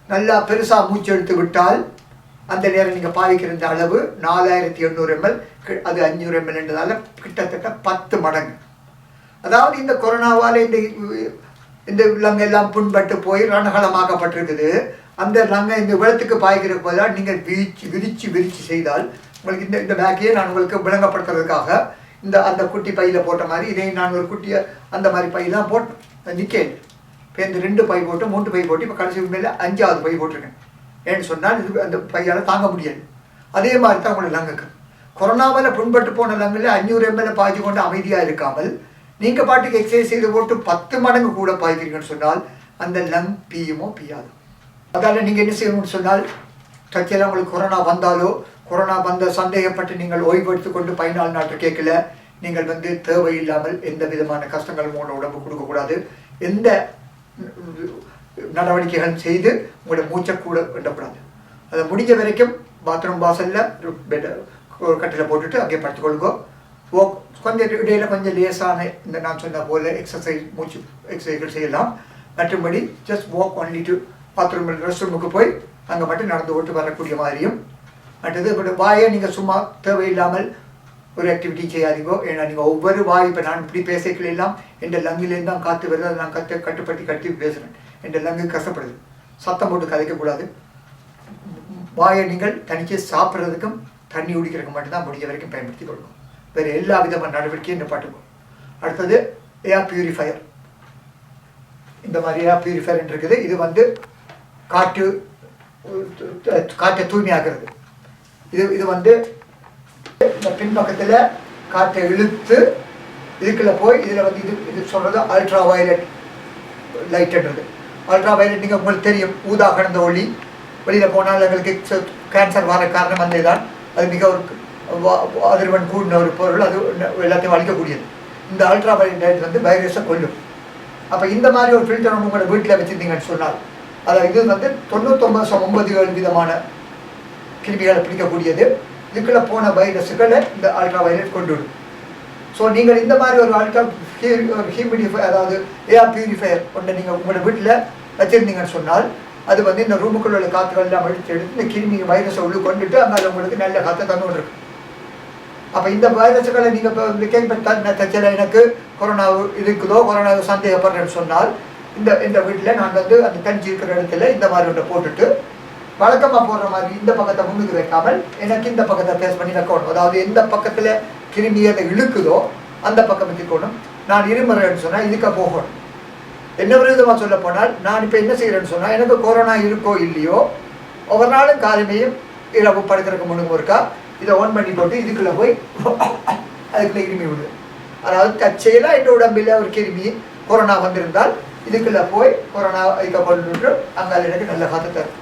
நல்லா பெருசாக மூச்சு எடுத்து விட்டால் அந்த நேரம் நீங்கள் பாவிக்கிற இந்த அளவு 4800 ml. அது 500 ml என்றதால கிட்டத்தட்ட 10 மடங்கு. அதாவது இந்த கொரோனாவால் இந்த லங்கை எல்லாம் புண்பட்டு போய் ரணகலமாக்கப்பட்டிருக்குது. அந்த லங்கை இந்த விளத்துக்கு பாய்க்கிற போதால் நீங்கள் விரிச்சு செய்தால் உங்களுக்கு இந்த பேக்கையே நான் உங்களுக்கு விளங்கப்படுத்துறதுக்காக அந்த குட்டி பையில் போட்ட மாதிரி இதை நான் ஒரு குட்டியை அந்த மாதிரி பையெல்லாம் போட்டு நிற்கேன். இப்போ இந்த 2 பை போட்டு 3 பை போட்டு இப்போ கடைசி மேலே 5வது பை போட்டிருக்கேன். ஏன்னு சொன்னால் இது அந்த பையால் தாங்க முடியாது. அதே மாதிரி தான் உங்களோட லங்குக்கு கொரோனாவில் புண்பட்டு போன லங்கில் 500 ml பாய்ச்சி கொண்டு அமைதியாக இருக்காமல் நீங்கள் பாட்டுக்கு எக்ஸசைஸ் செய்து போட்டு 10 மடங்கு கூட பாய்க்கிறீங்கன்னு சொன்னால் அந்த லங் பீயுமோ பீயாது. அதால் நீங்கள் என்ன செய்யணும்னு சொன்னால் தச்சையில் உங்களுக்கு கொரோனா வந்தாலோ கொரோனா வந்த சந்தேகப்பட்டு நீங்கள் ஓய்வு எடுத்துக்கொண்டு 14 நாட்டு கேட்கல நீங்கள் வந்து தேவையில்லாமல் எந்த விதமான கஷ்டங்கள் உங்களோட உடம்பு கொடுக்கக்கூடாது. எந்த நடவடிக்கைகள் செய்து உங்களோட மூச்சை கூட விடக்கூடாது. அதை முடிஞ்ச வரைக்கும் பாத்ரூம் வாசலில் ஒரு கட்டில் போட்டுட்டு அங்கே படுத்துக்கொள்ளுங்கோ. கொஞ்சம் இடையில கொஞ்சம் லேசான இந்த நான் சொன்ன போல் மூச்சு எக்ஸசைஸ்கள் செய்யலாம். மற்றபடி just walk only to bathroom rest ரூமுக்கு போய் அங்கே மட்டும் நடந்து ஓட்டு வரக்கூடிய மாதிரியும். மற்றது இப்போ வாயை நீங்கள் சும்மா தேவையில்லாமல் ஒரு ஆக்டிவிட்டி செய்யாதீங்கோ. ஏன்னா நீங்கள் ஒவ்வொரு வாய் இப்போ நான் இப்படி பேசிக்கல எல்லாம் என் லங்கிலேருந்து தான் காற்று வருது. அதை நான் கட்டுப்படுத்தி பேசுகிறேன். என் லங்கு கஷ்டப்படுது. சத்தம் போட்டு கதைக்கக்கூடாது. வாயை நீங்கள் தனிச்சு சாப்பிட்றதுக்கும் தண்ணி குடிக்கிறதுக்கு மட்டும்தான் முடிஞ்ச வரைக்கும் பயன்படுத்தி கொள்ளணும். வேறு எல்லா விதமான நடவடிக்கையும் நிப்பாட்டுக்கும். அடுத்தது ஏர் பியூரிஃபயர். இந்த மாதிரி ஏர் பியூரிஃபயர் இருக்குது. இது வந்து காற்றை தூய்மையாகிறது. இது வந்து இந்த பின்பக்கத்தில் காற்றை இழுத்து இதுக்குள்ள போய் இதில் வந்து இது சொல்கிறது அல்ட்ரா வயலட் லைட்ன்றது. அல்ட்ரா வயலட் நீங்கள் உங்களுக்கு தெரியும், ஊதா கலந்த ஒளி. வெளியில் போனால் எங்களுக்கு கேன்சர் வர காரணம் வந்து தான். அது மிக ஒரு அதிர்வன் கூடின ஒரு பொருள். அது எல்லாத்தையும் அழிக்கக்கூடியது. இந்த அல்ட்ரா வயலட் லைட் வந்து வைரஸை கொல்லும். அப்போ இந்த மாதிரி ஒரு ஃபில்டர் ஒன்று உங்களோட வீட்டில் வச்சுருந்தீங்கன்னு சொன்னால் அதாவது இது வந்து 99.97 விதமான கிருமிகளை பிடிக்கக்கூடியது. இதுக்குள்ளே போன வைரஸுகளை இந்த அல்ட்ரா வயலட் கொண்டுவிடும். ஸோ நீங்கள் இந்த மாதிரி ஒரு ஹியூமிடிஃபை அதாவது ஏர் பியூரிஃபயர் ஒன்றை நீங்கள் உங்களோட வீட்டில் வச்சுருந்தீங்கன்னு சொன்னால் அது வந்து இந்த ரூமுக்குள்ள உள்ள காற்றுகள் எல்லாம் எடுத்து இந்த கிருமி வைரஸை உள்ளே கொண்டுட்டு அங்கே உங்களுக்கு நல்ல காற்றை தந்து கொண்டிருக்கு. அப்போ இந்த வைரஸுகளை நீங்கள் இப்போ கேள்விப்பட்ட எனக்கு கொரோனா இருக்குதோ கொரோனா சந்தேகப்படுறேன்னு சொன்னால் இந்த வீட்டில் நான் வந்து அந்த தனிச்சு இருக்கிற இடத்துல இந்த மாதிரி ஒன்றை போட்டுட்டு வழக்கமாக போடுற மாதிரி இந்த பக்கத்தை முன்னுக்கு வைக்காமல் எனக்கு இந்த பக்கத்தை ஃபேஸ் பண்ணி வைக்கணும். அதாவது எந்த பக்கத்தில் கிருமி அதை இழுக்குதோ அந்த பக்கம் வச்சுக்கணும். நான் இருமுறைன்னு சொன்னால் இதுக்கு போகணும். என்ன விதமாக சொல்ல போனால் நான் இப்போ என்ன செய்கிறேன்னு சொன்னால் எனக்கு கொரோனா இருக்கோ இல்லையோ ஒவ்வொரு நாளும் காலைமையும் இரவு படுக்கிறதுக்கு முன்னுக்கு இருக்கா இதை ஆன் பண்ணி போட்டு இதுக்குள்ளே போய் அதுக்குள்ளே கிருமி விடுது. அதாவது தற்செயலாக இந்த உடம்பில் ஒரு கிருமி கொரோனா வந்திருந்தால் இதுக்குள்ளே போய் கொரோனா இதை கொண்டு அங்கே எனக்கு நல்ல காற்று தரும்.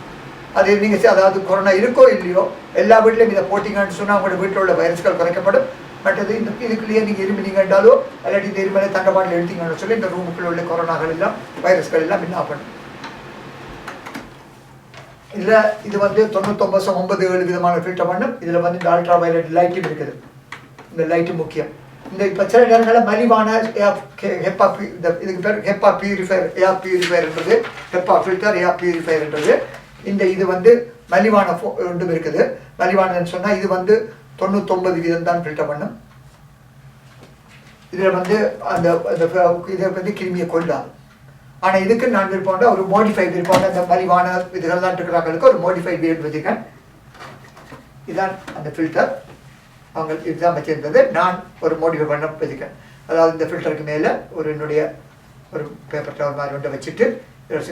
அது நீங்கள் அதாவது கொரோனா இருக்கோ இல்லையோ எல்லா வீட்லையும் இதை போட்டிங்கன்னு சொன்னால் உங்களோட வீட்டில் உள்ள வைரஸ்கள் குறைக்கப்படும். மற்றது இந்த இதுக்குள்ளேயே நீங்கள் இருமினீங்கன்றாலோ இல்லாட்டி இந்த இருமலை தண்டபாட்டில் எடுத்தீங்கன்னு சொல்லி இந்த ரூமுக்குள்ள உள்ள கொரோனாக்கள் எல்லாம் வைரஸ்கள் எல்லாம் என்ன பண்ணும். இதில் இது 99.97 விதமான ஃபில்டர் பண்ணும். இதில் இந்த அல்ட்ரா வயலட் லைட்டும் இருக்குது. இந்த லைட்டு முக்கியம். இந்த இப்போ சில நேரங்களில் மலிவான ஹெப்பா இதுக்கு பேர் ஹெப்பா பியூரிஃபயர் ஏர் பியூரிஃபயர்ன்றது, ஹெப்பா ஃபில்டர் ஏர் பியூரிஃபயர்ன்றது. இந்த இது மலிவான ஒன்றும் இருக்குது. மலிவானதுன்னு சொன்னால் இது 99 வீதம் தான் ஃபில்டர் பண்ணும். இதில் அந்த இதை கிருமியை கொள்ளாது. ஆனால் இதுக்கு நான் விருப்பம்னா ஒரு மோடிஃபைட் விருப்பம். அந்த மலிவான இதுகள்லாம் இருக்கிறாங்களுக்கு ஒரு மோடிஃபைட் வீடு வச்சுருக்கேன். இதுதான் அந்த ஃபில்டர். அவங்க இதுதான் வச்சிருந்தது. நான் ஒரு மோடிஃபை பண்ண வச்சுருக்கேன். அதாவது இந்த ஃபில்டருக்கு மேலே என்னுடைய ஒரு பேப்பர் டவர் மாதிரி ஒன்றை வச்சுட்டு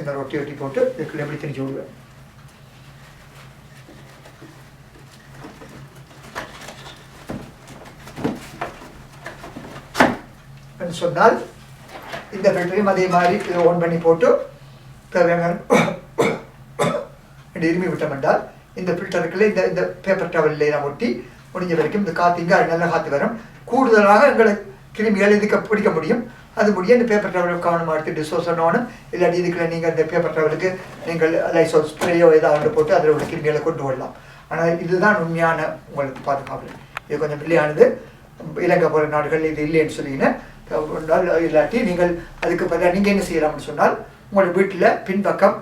இந்த ஒட்டி போட்டு இதுக்குள்ள எப்படி திணிச்சு விடுவேன். சொன்னால் இந்த ஃபில்டரையும் அதே மாதிரி இதை ஓன் பண்ணி போட்டு தேவையான இருமி விட்டோம் என்றால் இந்த ஃபில்டருக்குள்ளே இந்த பேப்பர் டவலில் நான் ஒட்டி முடிஞ்ச வரைக்கும் இந்த காற்று இங்கே நல்ல காற்று வரும். கூடுதலாக எங்களுக்கு கிருமிகள் இதுக்கு பிடிக்க முடியும். அது முடிய இந்த பேப்பர் டவலுக்கு கவனமாக எடுத்து டிஸ்போஸ் பண்ணணும். இல்லாட்டி இதுக்குள்ள நீங்கள் இந்த பேப்பர் டவலுக்கு நீங்கள் லைசோல் ஸ்ப்ரேயோ ஏதாவது போட்டு அதில் உள்ள கிருமிகளை கொண்டு வரலாம். ஆனால் இதுதான் உண்மையான உங்களுக்கு பாதுகாப்பு. இது கொஞ்சம் பிள்ளையானது. இலங்கை போகிற நாடுகள் இது இல்லைன்னு சொல்லிங்கன்னா இல்லாட்டி நீங்கள் அதுக்கு பதிலாக நீங்கள் என்ன செய்யலாம்னு சொன்னால் உங்களோட வீட்டில் பின்பக்கம்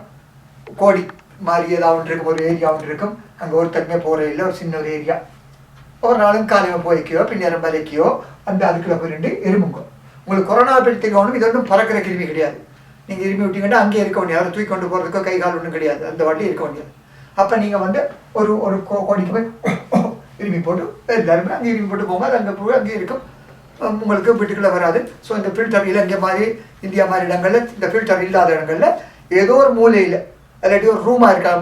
கோடி மாதிரி ஏதாவது ஒன்று இருக்கும், ஒரு ஏரியா ஒன்று இருக்கும். அங்கே ஒரு தனியாக போகிற இல்லை, ஒரு சின்ன ஒரு ஏரியா. ஒரு நாளும் காலையில் போய்க்கையோ பின்னேரம் வரைக்கையோ அதுக்குள்ளே போய் இருமுங்க. உங்களுக்கு கொரோனா பற்றி தெரியணும். இது ஒன்றும் பறக்கிற கிருமி கிடையாது. நீங்கள் இருமி விட்டீங்கன்னா அங்கேயே இருக்க வேண்டியது. அதை தூக்கி கொண்டு போகிறதுக்கோ கை கால் ஒன்றும் கிடையாது. அந்த வாட்டி இருக்க வேண்டியது. அப்போ நீங்கள் ஒரு கோடிக்கு போய் இருமி போட்டு எல்லாருமே அங்கே இருமி போட்டு போங்க. அது அங்கே போய் அங்கேயே இருக்கும். உங்களுக்கு வீட்டுக்குள்ளே வராது. ஸோ இந்த ஃபில்டர் இலங்கை மாதிரி இந்தியா மாதிரி இடங்களில் இந்த ஃபில்டர் இல்லாத இடங்களில் ஏதோ ஒரு மூலையில் இல்லாட்டி ஒரு ரூமாக இருக்கலாம்.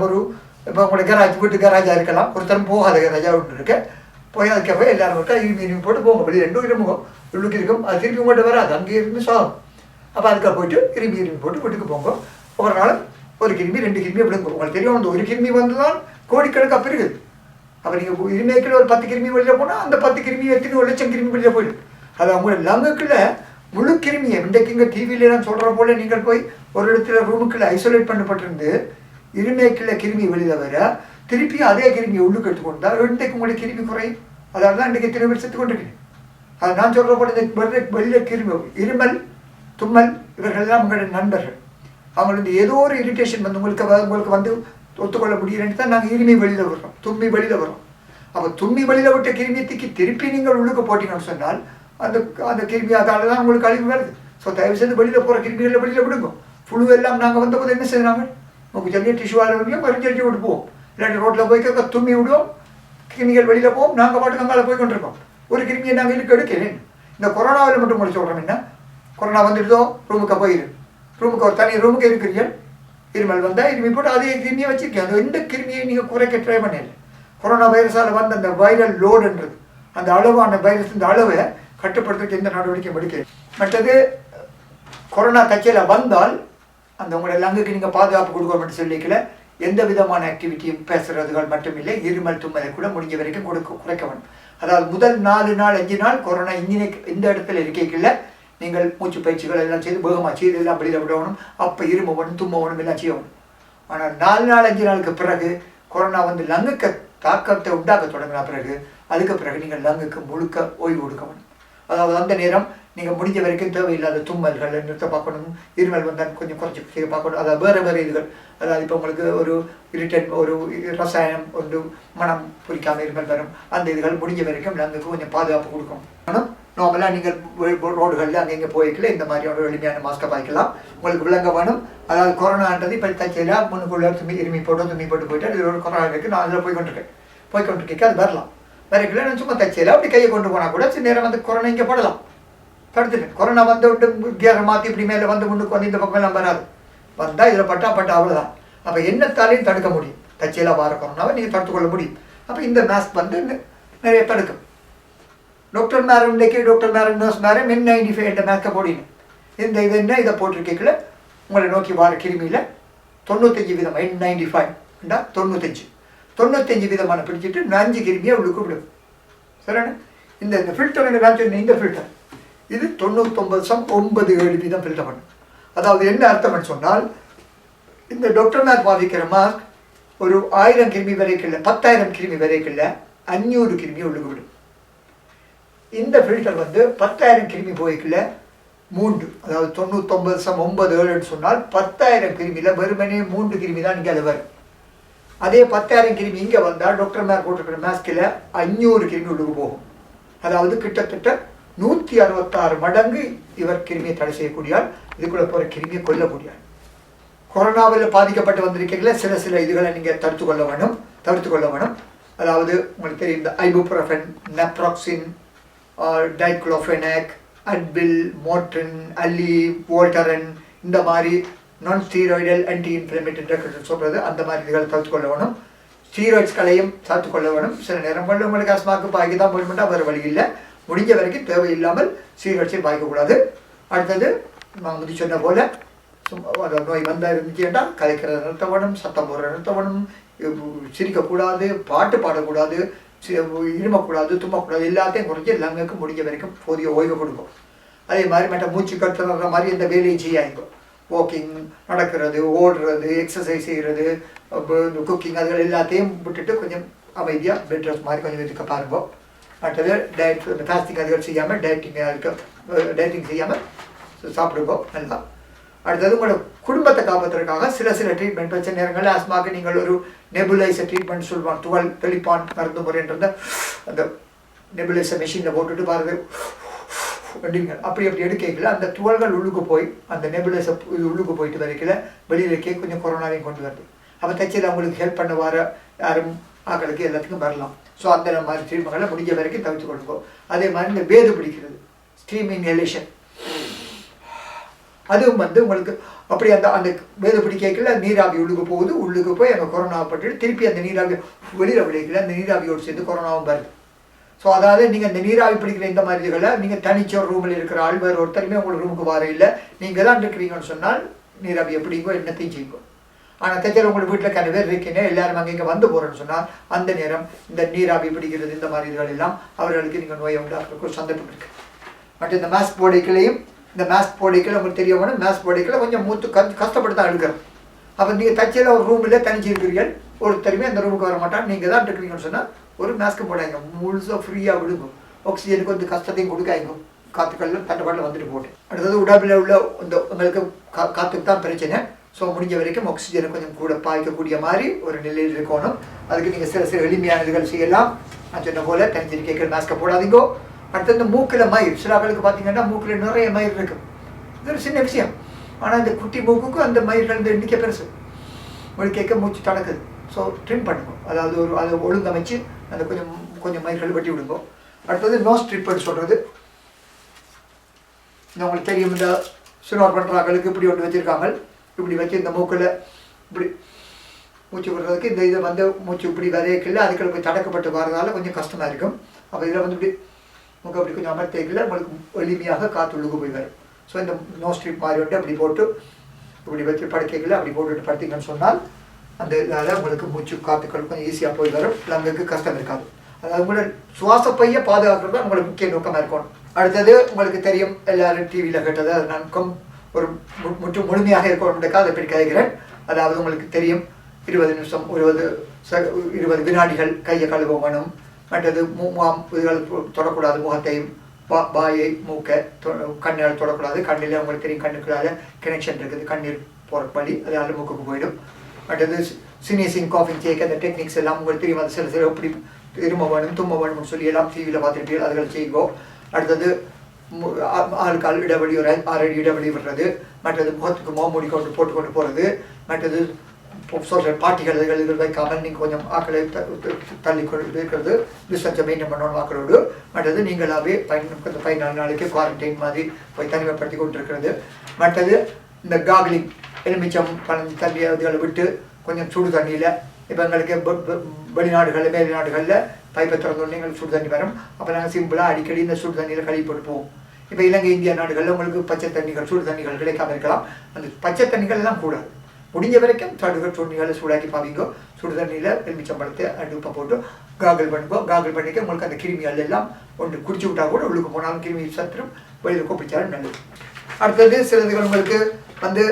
இப்போ உங்களோட கராஜ் வீட்டு கராஜாக இருக்கலாம். ஒருத்தரும் போகாத கராஜாக ஒன்று இருக்கு. போய் அதுக்கு போய் எல்லாரும் இருக்கா இருமி போட்டு போங்க. வெளியே ரெண்டும் இருமுகம் உள்ளுக்கு இருக்கும். அது திருப்பி உங்கள்கிட்ட வராது. அங்கே இருந்து சாகும். அப்போ அதுக்காக போயிட்டு இருமி போட்டு வீட்டுக்கு போங்க. ஒரு நாள் ஒரு கிருமி 2 கிருமி விடுங்க. உங்களுக்கு தெரியும் அந்த ஒரு கிருமி தான் கோடிக்கணக்காக பெருகுது. அப்போ நீங்கள் இருமைக்குள்ள ஒரு 10 கிருமி வெளியில் போனால் அந்த 10 கிருமி எத்தனை 1 லட்சம் கிருமி வெளியில் போயிடும். அது அவங்களோட லங்குக்குள்ள முழு கிருமியை இன்றைக்கு இங்கே டிவியில நான் சொல்கிற போல நீங்கள் போய் ஒரு இடத்துல ரூமுக்குள்ள ஐசோலேட் பண்ணப்பட்டிருந்து இருமைக்குள்ள கிருமி வெளியில் வர திருப்பி அதே கிருமியை உள்ளுக்கு எடுத்துக்கொண்டா இன்றைக்கு உங்களுடைய கிருமி குறையும். அதாவது தான் இன்றைக்கு எத்தனை பேர் செத்து கொண்டிருக்கேன். அது நான் சொல்கிற போல இந்த வெளியில் கிருமி இருமல் தும்மல் இவர்கள்லாம் உங்களுடைய நண்பர்கள். அவங்களுக்கு ஏதோ ஒரு இரிட்டேஷன் உங்களுக்கு ஒத்துக்கொள்ள முடியலன்னு தான் நாங்கள் இருமி வெளியில் வர்றோம், தும்மி வெளியில் வரோம். அப்போ தும்மி வெளியில் விட்ட கிருமியத்துக்கு திருப்பி நீங்கள் உள்ளுக்கு போட்டீங்கன்னு சொன்னால் அந்த கிருமி அதால் தான் உங்களுக்கு கழிவு வருது. ஸோ தயவு செய்து வெளியில் போகிற கிருமிகளை வெளியில் விடுங்க. புழு எல்லாம் நாங்கள் வந்தபோது என்ன செய்யறாங்க, உங்களுக்கு ஜல்லியை டிஷ்யூவால் மருந்து விட்டு போவோம். இல்லாட்டி ரோட்டில் போய் தும்மி விடுவோம், கிருமிகள் வெளியில் போவோம். நாங்கள் பாட்டுக்கு அங்கால போய் கொண்டிருக்கோம். ஒரு கிருமியை நாங்கள் இழுக்க எடுக்கிறேன். இந்த கொரோனாவில் மட்டும் உங்களுக்கு சொல்கிறோம் என்ன, கொரோனா வந்துடுதோ ரூமுக்கு போயிரு, ரூமுக்கு ஒரு தனி ரூமுக்கு இருக்கிறீர்கள். இருமல் வந்தால் இருமி போட்டு அதே கிருமியை வச்சுருக்கேன். அந்த எந்த கிருமியை நீங்கள் குறைக்க ட்ரை பண்ணல. கொரோனா வைரஸால் வந்த அந்த வைரல் லோடுன்றது அந்த அளவான வைரஸ் இந்த அளவை கட்டுப்படுத்துறதுக்கு எந்த நடவடிக்கையும் எடுக்க. மற்றது கொரோனா கட்சியில் வந்தால் அந்த உங்களோட லங்குக்கு நீங்கள் பாதுகாப்பு கொடுக்கணும்னு சொல்லிக்கல எந்த விதமான ஆக்டிவிட்டியும் பேசுறதுகள் மட்டும் இல்லை, இருமல் தும்மலை கூட முடிஞ்ச வரைக்கும் குறைக்க வேணும். அதாவது முதல் 4 நாள் 5 நாள் கொரோனா இந்த இடத்துல இருக்கைக்குள்ள நீங்கள் மூச்சு பயிற்சிகள் எல்லாம் செய்து வேகமாக செய்து எல்லாம் வெளியில் விடணும். அப்போ இருமவனும் தும்மவனும் எல்லாம் செய்யணும். ஆனால் 4 நாள் 5 நாளுக்கு பிறகு கொரோனா லங்குக்கு தாக்கத்தை உண்டாக்க தொடங்கின பிறகு அதுக்கு பிறகு நீங்கள் லங்குக்கு முழுக்க ஓய்வு கொடுக்கணும். அதாவது அந்த நேரம் நீங்கள் முடிஞ்ச வரைக்கும் தேவையில்லாத தும்மல்கள் நிறுத்த பார்க்கணும். இருமல் வந்தால் கொஞ்சம் குறைச்சி செய்ய பார்க்கணும். அதாவது வேறு இதுகள், அதாவது இப்போ உங்களுக்கு ஒரு இரிட்டேட் ஒரு ரசாயனம் ஒன்று மனம் பிடிக்காமல் இருமல் வரும். அந்த இதுகள் முடிஞ்ச வரைக்கும் லங்குக்கு கொஞ்சம் பாதுகாப்பு கொடுக்கணும். ஆனால் நார்மலாக நீங்கள் ரோடுகளில் அங்கே போய்க்கல இந்த மாதிரி ஒரு எளிமையான மாஸ்கை பாய்க்கலாம். உங்களுக்கு விளங்க வேணும். அதாவது கொரோனான்றது இப்போ தச்சையில் முன்னுக்குள்ள இருமி போட்டு போயிட்டு அது ஒரு கொரோனா இருக்குது. நான் அதில் போய்கொண்டிருக்கேன் அது வரலாம். வரைக்கல நான் சும்மா தச்சையில் அப்படி கையை கொண்டு போனால் கூட சில நேரம் கொரோனா இங்கே படலாம். தடுத்துட்டேன். கொரோனா விட்டு கேரை மாற்றி இப்படி மேலே முன்னுக்கு இந்த பக்கம் எல்லாம் வராது. வந்தால் இதில் பட்டா அவ்வளோதான். அப்போ என்னத்தாலையும் தடுக்க முடியும். தச்சையில் வர கொரோனாவை நீங்கள் தடுத்துக்கொள்ள முடியும். அப்போ இந்த மாஸ்க் நிறைய தடுக்கும். டாக்டர்மார் இன்றைக்கு டாக்டர்மார் நர்ஸ்மார் N95 என்ற மேஸ்கை போடினேன். இந்த இது என்ன இதை போட்டிருக்கீங்கள உங்களை நோக்கி வார கிருமியில் 95% N95 95 விதமான பிடிச்சிட்டு 5 கிருமியை உள்ளுக்கு விடும். சரிண்ணே? இந்த ஃபில்டர் சொன்ன இந்த ஃபில்டர் இது 99.97% ஃபில்டர் பண்ணும். அதாவது என்ன அர்த்தம்னு சொன்னால் இந்த டாக்டர்மார் பாதிக்கிற மாஸ்க் ஒரு 1000 கிருமி வரைக்கும் இல்லை, 10,000 கிருமி வரைக்கும் இல்லை, 500 கிருமி உள்ளுக்கு விடும். இந்த ஃபில்டர் 10,000 கிருமி போய்க்குள்ள 3, அதாவது 99.97 சொன்னால் 10,000 கிருமியில் வெறுமனே 3 கிருமி தான் இங்கே அது வரும். அதே 10,000 கிருமி இங்கே வந்தால் டாக்டர்மார் போட்டிருக்கிற மாஸ்கில் 500 கிருமி உள்ளுக்கு போகும். அதாவது கிட்டத்தட்ட 166 மடங்கு இவர் கிருமியை தடை செய்யக்கூடியால், இதுக்குள்ளே போகிற கிருமியை கொல்லக்கூடியால். கொரோனாவில் பாதிக்கப்பட்டு வந்திருக்கீங்களா சில இதுகளை நீங்கள் தவிர்த்து கொள்ள வேணும். அதாவது உங்களுக்கு தெரியும் இந்த ஐபுப்ரோஃபன், நெப்ராக்சின், டைக்ளோஃபெனாக், அட்பில், மோட்ரின், அல்லீவ், வோல்டரன், இந்த மாதிரி நான் ஸ்டீராய்டல் ஆன்டி இன்ஃப்ளமேட்டரி ட்ரக்ஸ் சொல்கிறது, அந்த மாதிரி இதுகளை தவிர்த்து கொள்ள வேணும். ஸ்டீராய்ட்ஸ்களையும் தவிர்த்து கொள்ள வேணும். சில நேரங்களில் உங்களுக்கு அஸ்மாக்கு பாய்க்கு தான் போயிட்டு வேறு வழி இல்லை. முடிஞ்ச வரைக்கும் தேவையில்லாமல் ஸ்டீராய்ட்ஸையும் பாய்க்கக்கூடாது. அடுத்தது நான் முந்தி சொன்ன போல் நோய் வந்தால் இருந்துச்சுன்னா கதைக்கிறத நிறுத்த வேணும், சத்தம் போடுற நிறுத்த வேணும், சிரிக்கக்கூடாது, பாட்டு பாடக்கூடாது, இருமக்கூடாது, தும்மக்கூடாது, எல்லாத்தையும் குறைஞ்சி லங்குக்கு முடிஞ்ச வரைக்கும் போதிய ஓய்வு கொடுக்கும். அதே மாதிரி மற்ற மூச்சு கட்டுற மாதிரி இந்த வேலையை செய்யாங்க. வாக்கிங், நடக்கிறது, ஓடுறது, எக்ஸசைஸ் செய்கிறது, குக்கிங், அதுகள் எல்லாத்தையும் விட்டுட்டு கொஞ்சம் அமைதியாக பெட் ரெஸ்ட் மாதிரி கொஞ்சம் இருக்க பாருங்க. அடுத்தது டயட், இந்த ஃபாஸ்டிங் அதுகள் செய்யாமல் டயட்டிங் செய்யாமல் சாப்பிடுங்க நல்லா. அடுத்தது உங்களோட குடும்பத்தை காப்பாற்றுறதுக்காக சில ட்ரீட்மெண்ட் வச்ச நேரங்களில் ஆஸ்மாக்கு நீங்கள் ஒரு நெபுலைசர் ட்ரீட்மெண்ட் சொல்லுவான். துவல் தெளிப்பான் மருந்து முறைன்றத அந்த நெபுலைசர் மெஷினில் போட்டுட்டு பாருங்க அப்படிங்க. அப்படி எடுக்கல அந்த துவல்கள் உள்ளுக்கு போய் அந்த நெபுலைசர் இது உள்ளுக்கு போயிட்டு வரைக்கல வெளியிலக்கே கொஞ்சம் கொரோனாவையும் கொண்டு வருது. அப்போ தச்சில் அவங்களுக்கு ஹெல்ப் பண்ண வர யாரும் ஆக்களுக்கு எல்லாத்துக்கும் வரலாம். ஸோ அந்த மாதிரி ட்ரீட்மெண்ட்களை முடிஞ்ச வரைக்கும் தவிர்த்து கொடுக்கும். அதே மாதிரி இந்த வேது பிடிக்கிறது, ஸ்டீம் இன்ஹேலேஷன், அதுவும் உங்களுக்கு அப்படி அந்த வேத பிடிக்கல நீராவி உள்ளுக்கு போய் அங்கே கொரோனாவை பட்டு திருப்பி அந்த நீராவி வெளியில் விளைக்கல அந்த நீராவியோடு சேர்ந்து கொரோனாவும் வருது. ஸோ அதாவது நீங்கள் இந்த நீராவி பிடிக்கிற இந்த மாதிரி இதுகளை நீங்கள் தனிச்ச ஒரு ரூமில் இருக்கிற ஆள் வேறு ஒருத்தருமே உங்களுக்கு ரூமுக்கு வர இல்லை, நீங்கள் தான் இருக்கிறீங்கன்னு சொன்னால் நீராவி எப்படிங்கோ என்னத்தையும் செய்யுங்க. ஆனால் தைச்சர் உங்களுக்கு வீட்டில் கன பேர் இருக்கீங்க, எல்லாரும் அங்கே இங்கே வந்து போகிறேன்னு சொன்னால் அந்த நேரம் இந்த நீராவி பிடிக்கிறது இந்த மாதிரி இதுகள் எல்லாம் அவர்களுக்கு நீங்கள் நோயை உண்டாக்குறதுக்கு ஒரு சந்தர்ப்பம் இருக்குது. மற்ற இந்த மாஸ்க் போடைகளையும் இந்த மாஸ்க் போடைக்கில் உங்களுக்கு தெரிய வேணும். மாஸ்க் போடைக்கில் கொஞ்சம் மூத்து கஷ்டப்பட்டு தான் எடுக்கிறோம். அப்போ நீங்கள் தச்சையில் ஒரு ரூமில் தனிச்சு இருக்கிறீர்கள், ஒருத்தருமே அந்த ரூமுக்கு வர மாட்டான், நீங்கள் தான் இருக்கிறீங்கன்னு சொன்னால் ஒரு மாஸ்க்கு போடாங்க, முழுசாக ஃப்ரீயாக விடுங்க. ஆக்சிஜனுக்கு கஷ்டத்தையும் கொடுக்காங்க, காற்றுக்கள்லாம் தட்டுப்பாட்டில் வந்துட்டு போட்டேன். அடுத்தது உடம்பில் உள்ள இந்த உங்களுக்கு காற்றுக்கு தான் பிரச்சனை. ஸோ முடிஞ்ச வரைக்கும் ஆக்சிஜனை கொஞ்சம் கூட பாய்க்கக்கூடிய மாதிரி ஒரு நிலையில் இருக்கணும். அதுக்கு நீங்கள் சில எளிமையான இதுகள் செய்யலாம். நான் சொன்ன போல் தனிச்சிருக்கை மாஸ்க்கை போடாதீங்கோ. அடுத்து இந்த மூக்கில் மயிர், சில ஆக்களுக்கு பார்த்தீங்கன்னா மூக்கில் நிறைய மயிர் இருக்குது. இது ஒரு சின்ன விஷயம். ஆனால் இந்த குட்டி மூக்குக்கும் அந்த மயிர்கள் இந்த எண்ணிக்கை பெருசு, உங்களுக்கு கேட்க மூச்சு தடக்குது. ஸோ ட்ரிம் பண்ணுங்க, அதாவது அதை ஒழுங்கமைச்சு அந்த கொஞ்சம் மயிர்கள் வெட்டி விடுங்க. அடுத்தது நோஸ் ட்ரிப்னு சொல்கிறது, இந்த உங்களுக்கு தெரியும் இந்த சுனோர் பண்ணுற ஆக்களுக்கு இப்படி ஒன்று வச்சுருக்காங்க. இப்படி வச்சு இந்த மூக்கில் இப்படி மூச்சு விடுறதுக்கு இந்த இதை மூச்சு இப்படி வரையக்கில்லை, அதுக்குள்ள போய் தடக்கப்பட்டு வரதால கொஞ்சம் கஷ்டமாக இருக்கும். அப்போ இதில் இப்படி மூக்கை அப்படி கொஞ்சம் அமர்த்திக்கல உங்களுக்கு எளிமையாக காற்று உள்ளுக்கு போய் வரும். ஸோ இந்த நோஸ் ஸ்ட்ரிப் மாதிரி வந்து அப்படி போட்டு இப்படி வச்சு படுக்கைகளை அப்படி போட்டுட்டு படுத்திங்கன்னு சொன்னால் அந்த இதால் உங்களுக்கு மூச்சு காற்றுக்கள் கொஞ்சம் ஈஸியாக போய் வரும், லங்குக்கு கஷ்டம் இருக்காது. அதாவது உங்களோட சுவாச பையை பாதுகாக்கிறது தான் உங்களுக்கு முக்கிய நோக்கமாக இருக்கணும். அடுத்தது உங்களுக்கு தெரியும், எல்லாரும் டிவியில் கேட்டது, அது நன்கும் ஒரு முழுமையாக இருக்கணுன்றக்காக அதை எப்படி கதைக்கிறேன். அதாவது உங்களுக்கு தெரியும் 20 நிமிஷம் 20 வினாடிகள் கையை கழுவ வேணும். மற்றது இதுகள் தொடக்கூடாது, முகத்தையும் வாயை மூக்கை கண்ணால் தொடக்கூடாது. கண்ணில் உங்களுக்கு தெரியும் கண்ணுக்குள்ளால கனெக்ஷன் இருக்குது, கண்ணீர் போகிற வழி அதனால மூக்குக்கு போயிடும். மற்றது சினீசிங் காஃபிங் செய்ய அந்த டெக்னிக்ஸ் எல்லாம் உங்களுக்கு தெரியும். அது சில எப்படி இரும வேணும் தும்ம வேணும்னு சொல்லி எல்லாம் டிவியில் பார்த்துருப்பீங்க, அதுகள் செய்வோம். அடுத்தது ஆளுக்கால் இடைவெளி ஒரு 6 அடி இடைவெளி விடுறது. மற்றது முகத்துக்கு மூடி போட்டுக்கொண்டு போகிறது. மற்றது சோஷியல் பார்ட்டிகள் இதுகள் வைக்காமல் நீங்கள் கொஞ்சம் ஆக்களை தள்ளி கொண்டு இருக்கிறது, டிஸ்டன்ஸை மெயின்டைன் பண்ணணும் ஆக்களோடு. மற்றது நீங்களாகவே 14 நாளைக்கு குவாரண்டைன் மாதிரி போய் தனிமைப்படுத்தி கொண்டு இருக்கிறது. மற்றது இந்த காக்லிங், எலுமிச்சம் பழம் தண்ணி அதுகளை விட்டு கொஞ்சம் சுடு தண்ணியில் இப்போ எங்களுக்கு வெளிநாடுகளில் மேல்நாடுகளில் பைப்பை திறந்தோடனே எங்களுக்கு சுடு தண்ணி வரும். அப்போ நாங்கள் சிம்பிளாக அடிக்கடி இந்த சுடு தண்ணியில் கழுவி போட்டு போவோம். இப்போ இலங்கை இந்தியா நாடுகளில் உங்களுக்கு பச்சை தண்ணிகள் சுடு தண்ணிகள் கிடைக்காம இருக்கலாம். அந்த பச்சை தண்ணிகள் எல்லாம் கூடாது. முடிஞ்ச வரைக்கும் தண்ணிகளை சூடாக்கி பாவிங்கோ. சுடு தண்ணியில் எலுமிச்சம்பழத்தை அடுப்பை போட்டு காகல் பண்ணுங்கோ. காகல் பண்ணிக்க உங்களுக்கு அந்த கிருமிகள் எல்லாம் ஒன்று குடிச்சு விட்டா கூட உள்ளுக்கு போனாலும் கிருமி சத்துரும் வெளியில் கூப்பிச்சாலும் நல்லது. அடுத்தது சிலதுகள் உங்களுக்கு வந்து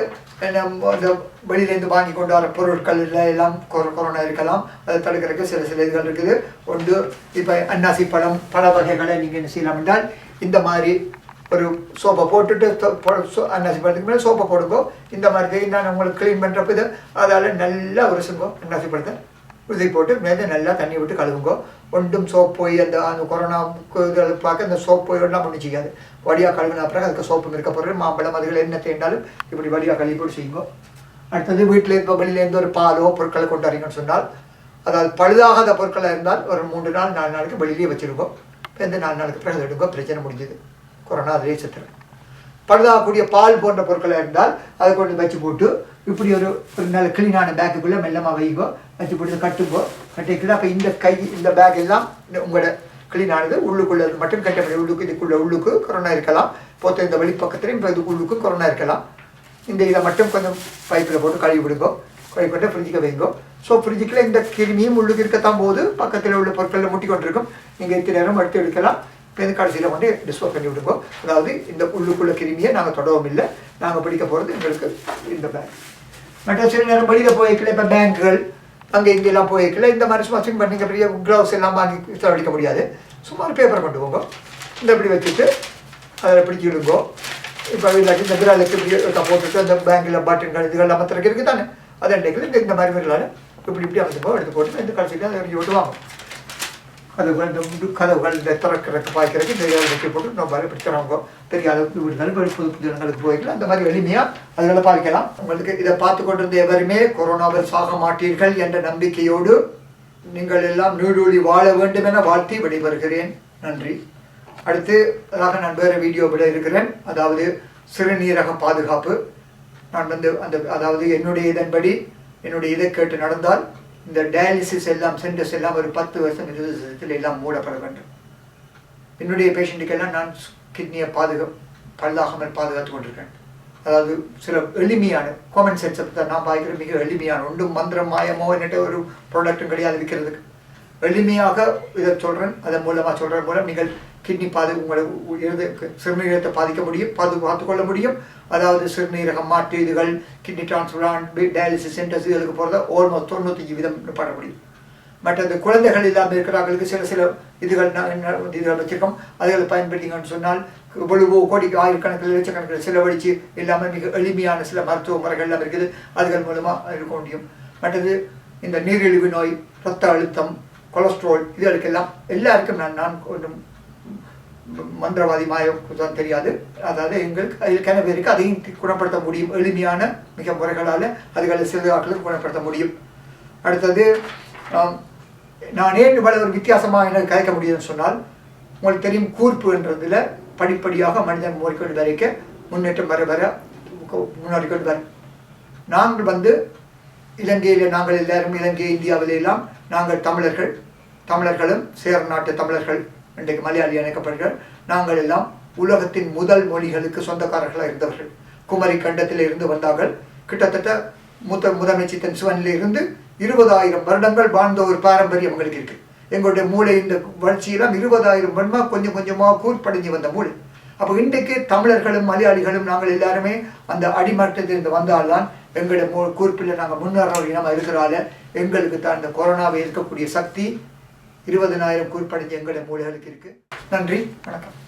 அந்த வெளியிலேருந்து வாங்கி கொண்டு வர பொருட்கள் எல்லாம் கொரோனா இருக்கலாம். அதை தடுக்கிறதுக்கு சில இதுகள் இருக்குது. ஒன்று இப்போ அன்னாசி பழம் பல வகைகளை நீங்கள் என்ன செய்யலாம் என்றால் இந்த மாதிரி ஒரு சோப்பை போட்டுட்டு அன்னாசி பழத்துக்கு மேலே சோப்பை போடுங்கோ. இந்த மாதிரி நான் உங்களுக்கு க்ளீன் பண்ணுறப்ப இது அதால் நல்லா உரசுங்கோ. அன்னாசி பழத்தை உருதி போட்டு மேலே நல்லா தண்ணி விட்டு கழுவுங்கோ. ஒன்றும் சோப் போய் அந்த கொரோனா இதில் பார்க்க அந்த சோப் போயெல்லாம் ஒன்றும் செய்யாது. வடியாக கழுவின பிறகு அதுக்கு சோப்பும் இருக்க போகிறது. மாம்பழம் அதுகள் என்ன தேண்டாலும் இப்படி வடியாக கழுவி போட்டு செய்யுங்கோ. அடுத்தது வீட்டில் இப்போ வெளியிலேருந்து ஒரு பாலோ பொருட்களை கொண்டு வரீங்கன்னு சொன்னால், அதாவது பழுதாகாத பொருட்களாக இருந்தால் ஒரு 3 நாள் 4 நாளுக்கு வெளியிலேயே வச்சுருக்கோம். இந்த 4 நாளுக்கு பிறகு எடுங்கோ. பிரச்சனை முடிஞ்சது. கொரோனா அதிலே செத்துரும். பழுதாகக்கூடிய பால் போன்ற பொருட்களாக இருந்தால் அதை கொண்டு வச்சு போட்டு இப்படி ஒரு நல்ல கிளீனான பேக்குக்குள்ளே மெல்லமாக வைங்கோ. வச்சு போட்டு கட்டுங்கோ. கட்டிக்கிட்டு அப்போ இந்த பேக் எல்லாம் உங்களோட கிளீனானது உள்ளுக்குள்ளே மட்டும் கட்ட முடியும். உள்ளுக்கு கொரோனா இருக்கலாம். போத்த இந்த வெளிப்பக்கத்துலையும் இப்போ இதுக்கு உள்ளுக்கும் கொரோனா இருக்கலாம். இந்த இதை மட்டும் கொஞ்சம் பைப்பில் போட்டு கழுவி விடுங்கோ. கழுவி போட்டு ஃப்ரிட்ஜுக்கு வைங்கோ. ஸோ ஃப்ரிட்ஜுக்குள்ள இந்த கிருமியும் உள்ளுக்கு இருக்கத்தான் போது பக்கத்தில் உள்ள பொருட்களில் முட்டி கொண்டிருக்கும். நீங்கள் இத்தனை நேரம் எடுத்து எடுக்கலாம். இப்போ இந்த கடைசியில் கொண்டு டிஸ்போஸ் பண்ணி விடுங்கோ. அதாவது இந்த உள்ளுக்குள்ள கிருமியை நாங்கள் தொடவும் இல்லை. நாங்கள் பிடிக்க போகிறது எங்களுக்கு இந்த பேக். மற்ற சில நேரம் வெளியில் போய்க்கல இப்போ பேங்குகள் அங்கே இங்கெல்லாம் போய்க்கல இந்த மாதிரி சும்மா சிம் பண்ணிங்க பெரிய க்ளவுஸ் எல்லாம் வாங்கி செலவழிக்க முடியாது. சும்மா ஒரு பேப்பர் கொண்டு போங்க. இந்த இப்படி வச்சுட்டு அதில் பிடிச்சி விடுங்கோ. இப்போ இல்லாட்டி இந்த விரலுக்கு இப்படி போட்டுட்டு அந்த பேங்கில் பட்டன்கள் இதுகள் அமர்த்துறதுக்கு இருக்குது தானே. அது அன்றைக்கு இந்த மாதிரி விரலால் இப்படி அமைச்சுப்போ எடுத்து போட்டு இந்த கடைசியில் அதை எரிஞ்சு விட்டுவாங்க. கதவுகள் இந்த திறக்கிறதுக்கு பாய்க்கிறதுக்கு இந்த வைக்க போட்டு நம்ம பிடிக்கிறவங்க தெரியாத வீடுகள் புது புது இடங்களுக்கு போய்க்கலாம். அந்த மாதிரி எளிமையாக அதனால பாவிக்கலாம். உங்களுக்கு இதை பார்த்து கொண்டிருந்த எவருமே கொரோனாவில் சாக மாட்டீர்கள் என்ற நம்பிக்கையோடு நீங்கள் எல்லாம் நீடூழி வாழ வேண்டும் என வாழ்த்தி விடைபெறுகிறேன். நன்றி. அடுத்து நான் வேறு வீடியோ விட இருக்கிறேன். அதாவது சிறுநீரக பாதுகாப்பு. நான் வந்து அதாவது என்னுடைய இதன்படி என்னுடைய இதை கேட்டு நடந்தால் இந்த டயாலிசிஸ் எல்லாம் சென்டர்ஸ் எல்லாம் ஒரு 10 வருஷம் 20 வருஷத்தில் எல்லாம் மூடப்பட வேண்டும். என்னுடைய பேஷண்ட்டுக்கெல்லாம் நான் கிட்னியை பழுதாகாமல் பாதுகாத்து கொண்டிருக்கேன். அதாவது சில எளிமையான காமன் சென்ஸை தான் நான் பார்க்குற மிக எளிமையான ஒன்றும் மந்திரம் மாயமோ என்னட்ட ஒரு ப்ராடக்ட்டும் கிடையாது விற்கிறதுக்கு. எளிமையாக இதை சொல்கிறேன். அதன் மூலமாக சொல்கிற மூலம் நீங்கள் கிட்னி உங்களை சிறுநீரகத்தை பாதிக்க முடியும், பாதுகாத்து கொள்ள முடியும். அதாவது சிறுநீரகம் மாற்று இதுகள் கிட்னி டிரான்ஸ்பிளான்ட் டயாலிசிஸ் சென்டர்ஸ் இதுகளுக்கு போகிறத ஆல்மோஸ்ட் 95% பண்ண முடியும். மற்றது குழந்தைகள் இல்லாமல் இருக்கிறவர்களுக்கு சில இதுகள் வச்சிருக்கோம். அதுகளை பயன்படுத்திங்கன்னு சொன்னால் இவ்வளவோ கோடிக்கு ஆயிரக்கணக்கில் லட்சக்கணக்கில் செலவழித்து இல்லாமல் மிக எளிமையான சில மருத்துவ முறைகள் எல்லாம் இருக்குது. அதுகள் மூலமாக இருக்க முடியும். மற்றது இந்த நீரிழிவு நோய், இரத்த அழுத்தம், கொலஸ்ட்ரால் இதுகளுக்கெல்லாம் எல்லாருக்கும் நான் ஒன்றும் மந்திரவாதி மாயம் தெரியாது. அதாவது எங்களுக்கு அதில் கிணறு இருக்குது. அதையும் குணப்படுத்த முடியும். எளிமையான மிக முறைகளால் அதுகளை சில ஆட்களுக்கு குணப்படுத்த முடியும். அடுத்தது நான் ஏன் இவ்வளவு ஒரு வித்தியாசமாக எனக்கு கதைக்க முடியுதுன்னு சொன்னால், உங்களுக்கு தெரியும் கூர்ப்புன்றதில் படிப்படியாக மனிதன் மூடிக்கொண்டு வரைக்க முன்னேற்றம் முன்னாடி கொண்டு வர நாங்கள் வந்து இலங்கையில் நாங்கள் எல்லாரும் இலங்கை இந்தியாவில எல்லாம் நாங்கள் தமிழர்களும் சேர நாட்டு தமிழர்கள் இன்றைக்கு மலையாளி இணைக்கப்படுகிறார். நாங்கள் எல்லாம் உலகத்தின் முதல் மொழிகளுக்கு சொந்தக்காரர்களாக இருந்தவர்கள். குமரி கண்டத்தில் இருந்து வந்தார்கள். கிட்டத்தட்ட முதன்மை சித்தன் சிவனில் இருந்து 20,000 வருடங்கள் வாழ்ந்த ஒரு பாரம்பரியம் எங்களுக்கு இருக்கு. எங்களுடைய மூளை இந்த வளர்ச்சியெல்லாம் 20,000 வருடமாக கொஞ்சம் கொஞ்சமாக கூர்ப்படைஞ்சு வந்த மூளை. அப்போ இன்றைக்கு தமிழர்களும் மலையாளிகளும் நாங்கள் எல்லாருமே அந்த அடிமட்டத்திலிருந்து வந்தால்தான் எங்களுடைய கூர்ப்பில் நாங்கள் முன்னேற இனமாக இருக்கிறால எங்களுக்கு தான் இந்த கொரோனாவை இருக்கக்கூடிய சக்தி 20,000 கூர்ப்படைஞ்ச எங்களுடைய மூளைகளுக்கு இருக்கு. நன்றி, வணக்கம்.